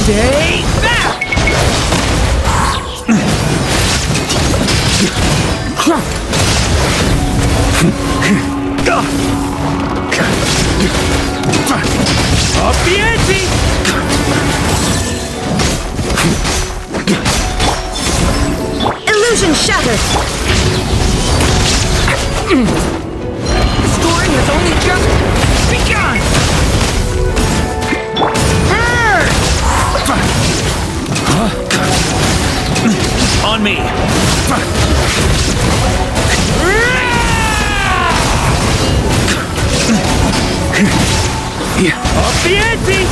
[SPEAKER 11] Stay back! Up the ante!
[SPEAKER 17] Illusion shattered!
[SPEAKER 11] Scoring has only just begun! On me! Up the ante!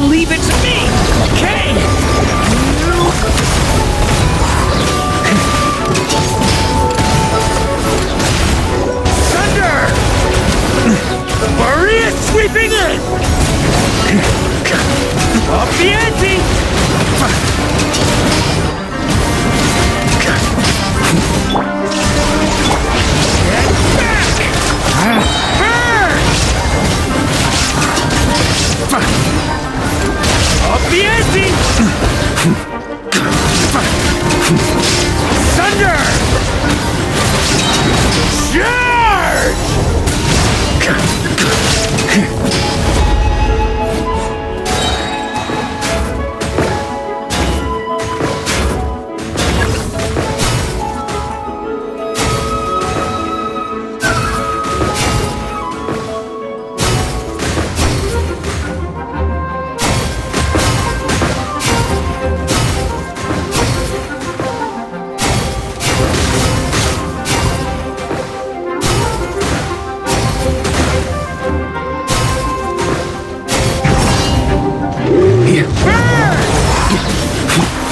[SPEAKER 11] Leave it to me! Okay! Thunder! Maria sweeping in! Up the ante! Get back! Up the ante! Thunder! Charge!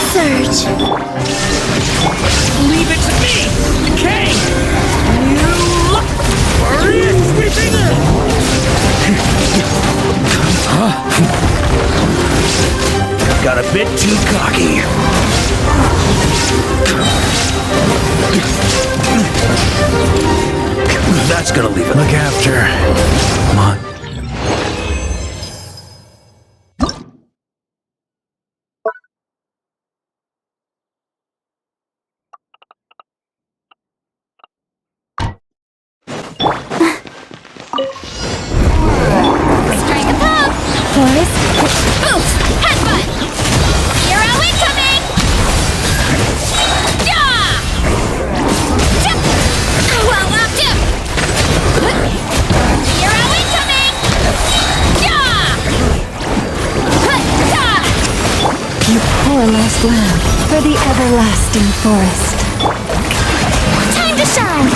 [SPEAKER 21] Surge.
[SPEAKER 11] Leave it to me! Okay! You look! Maria sweeping in! Got a bit too cocky. That's gonna leave it. Look after. Come on.
[SPEAKER 21] Strike a pop! Forest. Boost! Headbutt! Hero incoming! Yeah! Tip! Well up, tip! Hero incoming! Yeah!
[SPEAKER 19] You poor lost lamb for the everlasting forest.
[SPEAKER 21] Time to shine!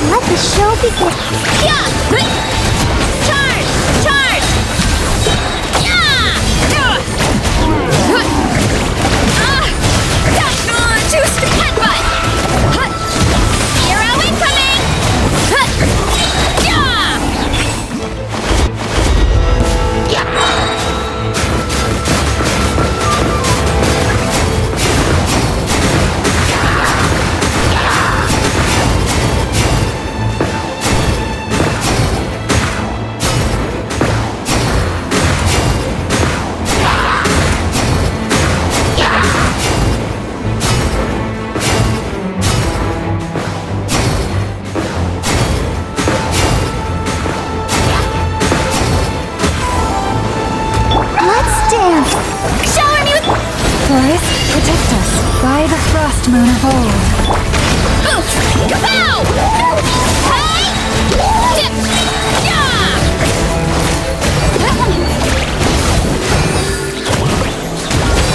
[SPEAKER 21] Let the show begin. Yeah! Charge! Charge! Yeah! Too strict headbutt! Hero incoming!
[SPEAKER 4] dance! Shower me with... Forest, protect us by the frost moon of old. Kapow! Hey! Dip! Yeah!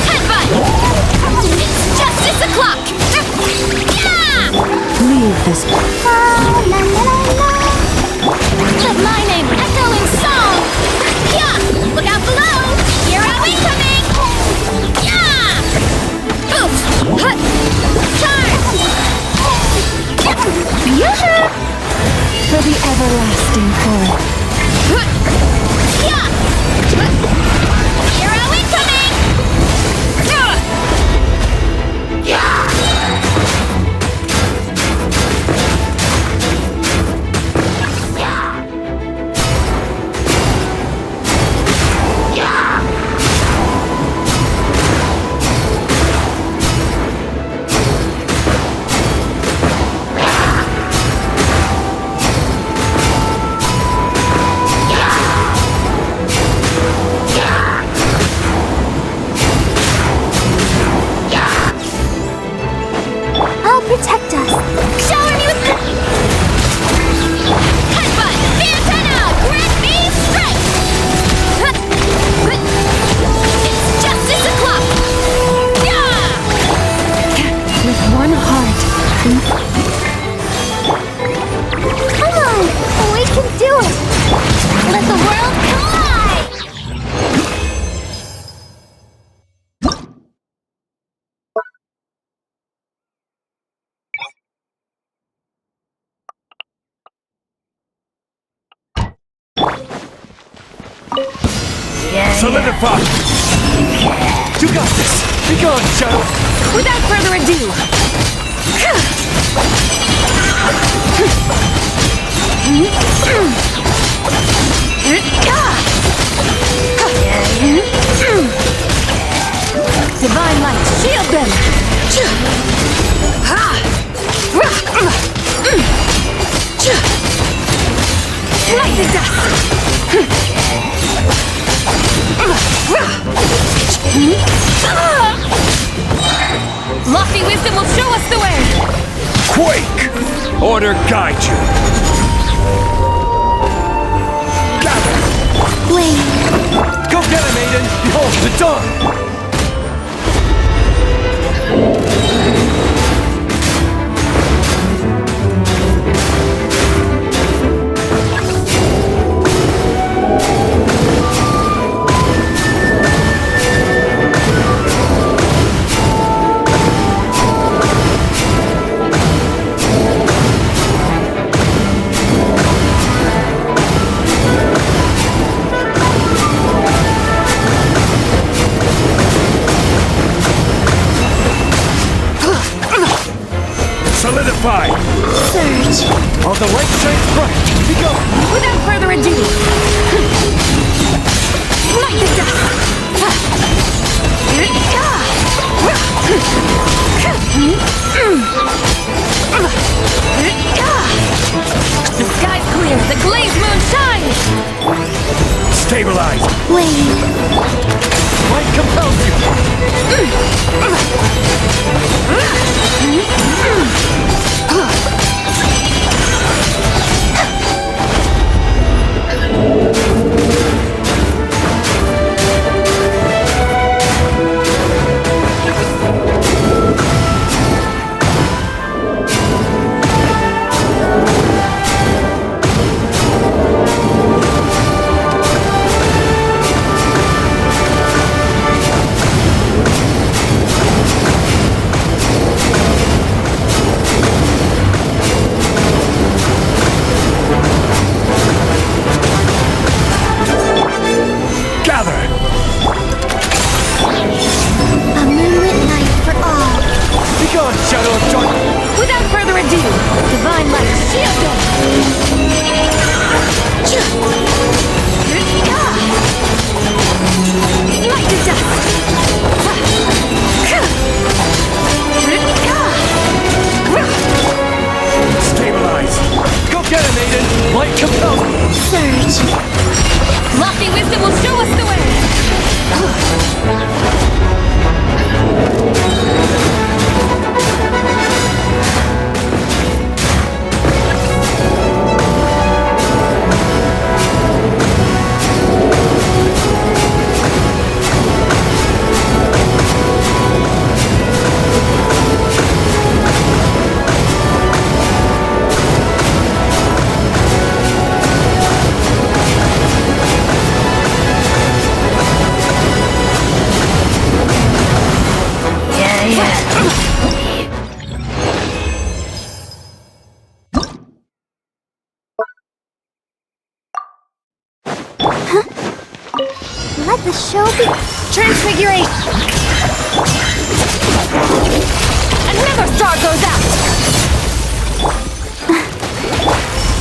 [SPEAKER 4] Headbutt! It's justice o'clock! Yeah!
[SPEAKER 19] Leave this.
[SPEAKER 4] Let my name echo in song! Yeah! Look out below! Hero incoming! Yeah! Oof! Hut! Charge! Yeah!
[SPEAKER 19] For the everlasting core.
[SPEAKER 4] Yeah! Hero incoming! Yeah!
[SPEAKER 21] Protect us.
[SPEAKER 4] Shower me with the... Headbutt! Antenna! Grant me strength! It's justice o'clock! Yeah!
[SPEAKER 19] With one heart.
[SPEAKER 21] Come on, we can do it.
[SPEAKER 4] Let the world collide!
[SPEAKER 16] Solidify! You got this! Be gone, Shadow!
[SPEAKER 17] Without further ado, divine light, shield them! Light the dust!
[SPEAKER 4] Lofty wisdom will show us the way!
[SPEAKER 16] Quake! Order guide you! Gather!
[SPEAKER 21] Wait.
[SPEAKER 16] Go get him, Aiden! Behold the dawn! Solidify!
[SPEAKER 21] Surge.
[SPEAKER 16] All the light shines bright! Be gone!
[SPEAKER 17] Without further ado, light the dust! The sky's clear, the glazed moon shines!
[SPEAKER 16] Stabilize!
[SPEAKER 21] Wait.
[SPEAKER 16] Light compels you!
[SPEAKER 4] Lofty wisdom will show us the way!
[SPEAKER 21] let the show be.
[SPEAKER 17] Transfiguration! Another star goes out!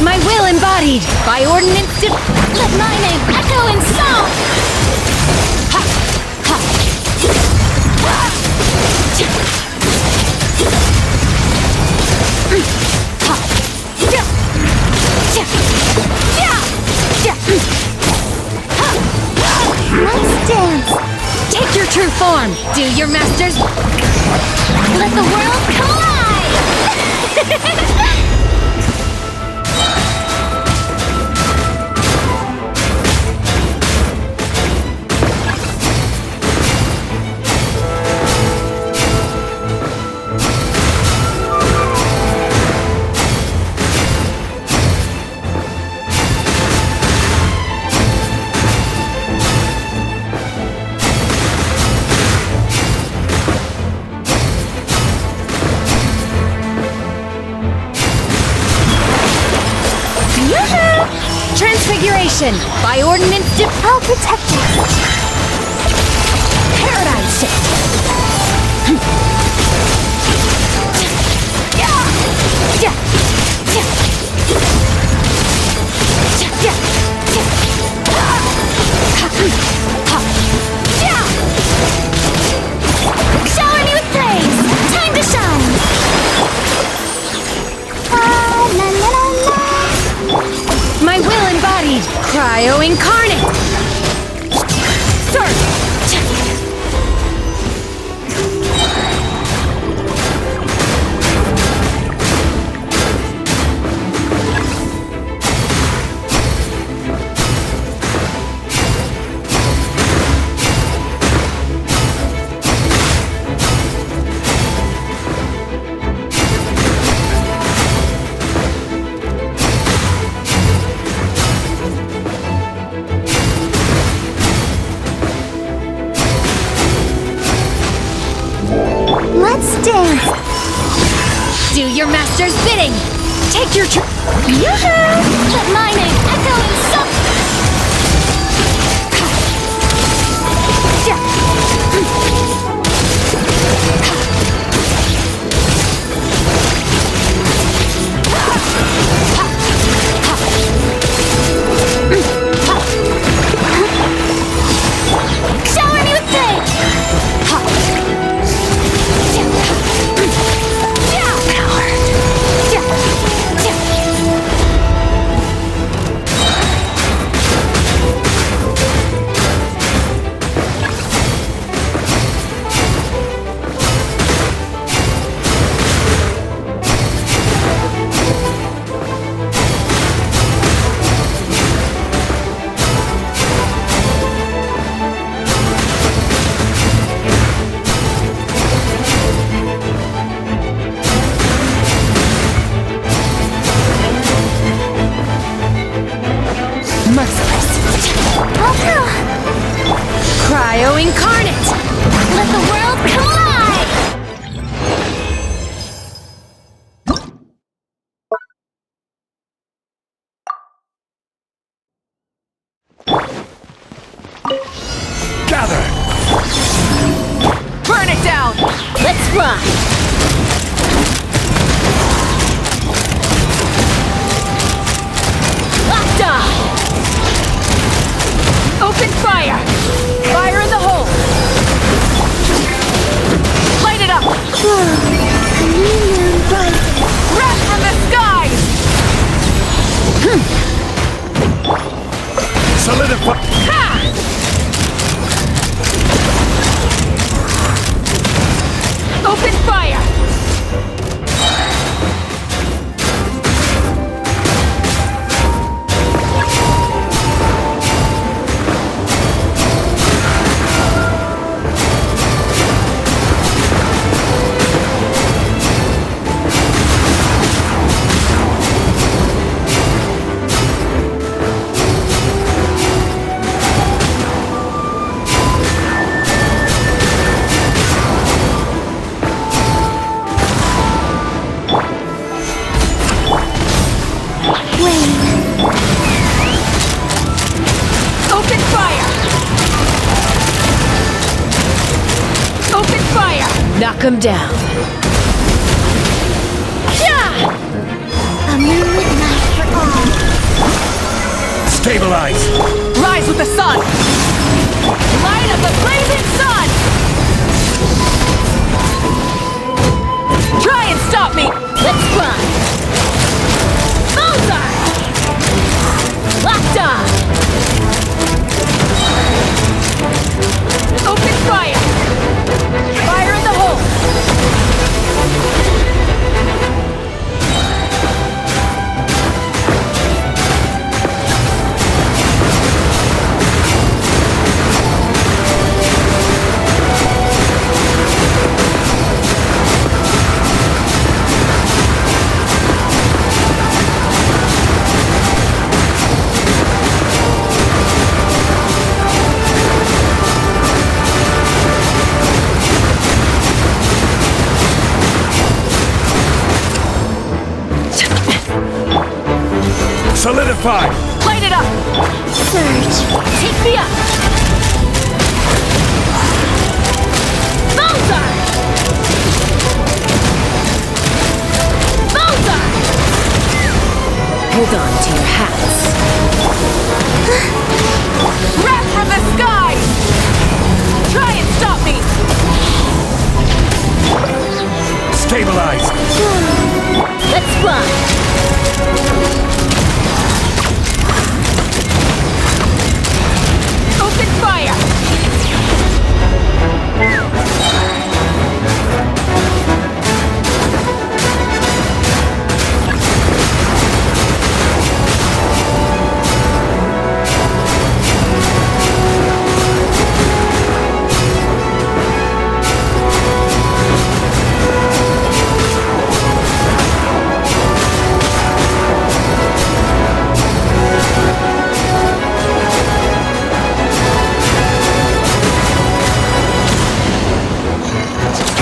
[SPEAKER 17] My will embodied by ordinance
[SPEAKER 4] Let my name echo in song!
[SPEAKER 21] Let's dance.
[SPEAKER 17] Take your true form. Do your masters.
[SPEAKER 4] Let the world collide!
[SPEAKER 17] Transfiguration by ordinance
[SPEAKER 21] I'll protect you.
[SPEAKER 17] Paradigm shift.
[SPEAKER 4] Shower me with praise! Time to shine!
[SPEAKER 21] La la la la.
[SPEAKER 17] My will embodied. Cryo incarnate. Surge.
[SPEAKER 21] Let's dance.
[SPEAKER 17] Do your master's bidding. Take your
[SPEAKER 4] Let my name echo in song! Shower me with praise!
[SPEAKER 17] Cryo incarnate.
[SPEAKER 4] Let the world collide!
[SPEAKER 16] Gather!
[SPEAKER 17] Burn it down.
[SPEAKER 4] Let's fly!
[SPEAKER 17] Octa. Open fire. Fire in the hole. Light it up. Wrath from the skies.
[SPEAKER 16] Solidify!
[SPEAKER 17] Ha! Open fire.
[SPEAKER 5] Knock 'em down.
[SPEAKER 21] A moonlit night for all.
[SPEAKER 15] Stabilize!
[SPEAKER 5] Rise with the sun! Light of the blazing sun! Try and stop me! Let's climb! Bullseye! Locked on! Open fire! Fire in the hole!
[SPEAKER 15] Solidify!
[SPEAKER 5] Light it up!
[SPEAKER 21] Surge.
[SPEAKER 5] Take me up! Bullseye! Bullseye! Hold on to your hats. Wrath from the sky! Try and stop me!
[SPEAKER 15] Stabilize!
[SPEAKER 5] Let's fly! Open fire!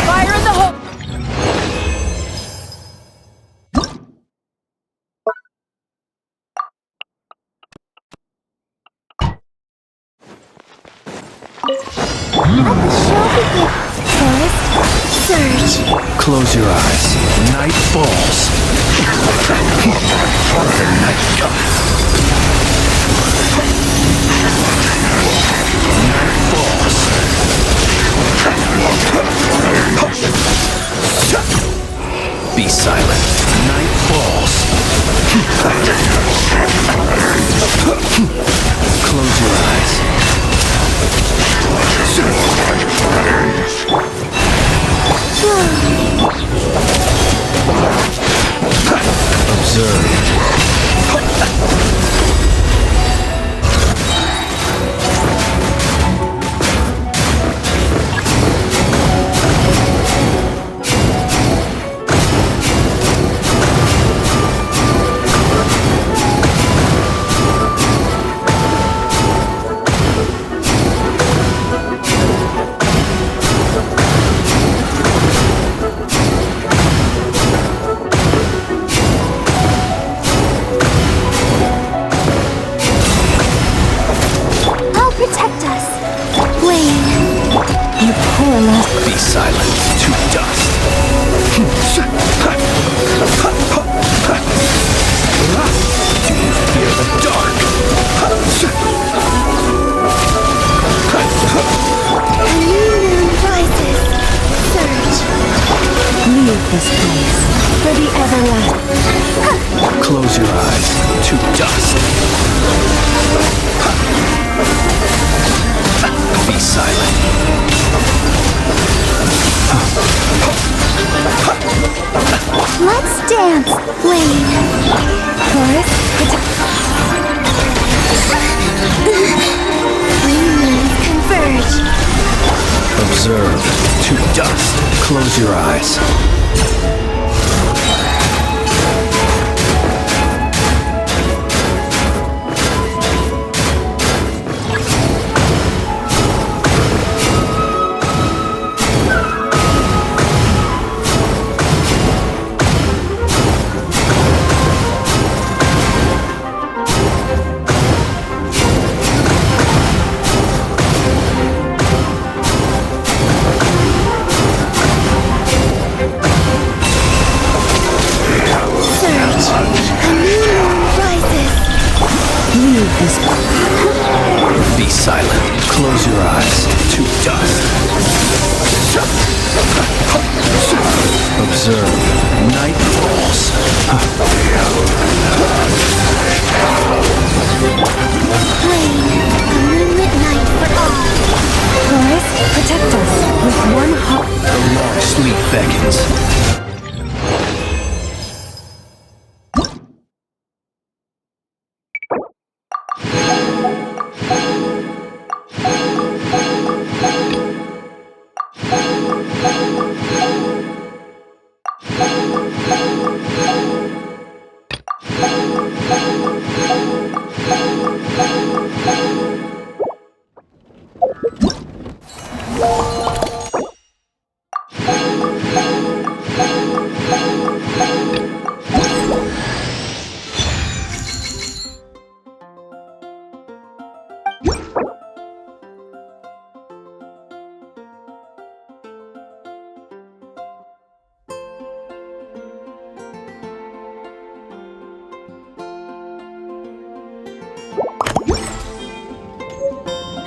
[SPEAKER 5] Fire in the hole!
[SPEAKER 21] Surge.
[SPEAKER 15] Close your eyes. Night falls. The night comes. Night falls. Be silent. Night falls. Close your eyes. Observe. Be silent to dust. Do you fear the dark?
[SPEAKER 21] A new moon rises. Surge.
[SPEAKER 19] Leave this place for the everlasting.
[SPEAKER 15] Close your eyes to dust. Be silent.
[SPEAKER 21] Let's dance, Wayne. Chorus. Green moons converge.
[SPEAKER 15] Observe to dust. Close your eyes.
[SPEAKER 11] island. Close your eyes to dust. Observe. Night falls.
[SPEAKER 21] A moonlit night for all.
[SPEAKER 19] Boys, protect us with one heart.
[SPEAKER 11] The long sleep beckons.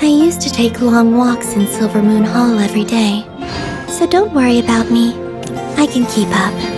[SPEAKER 21] I used to take long walks in Silver Moon Hall every day, so don't worry about me. I can keep up.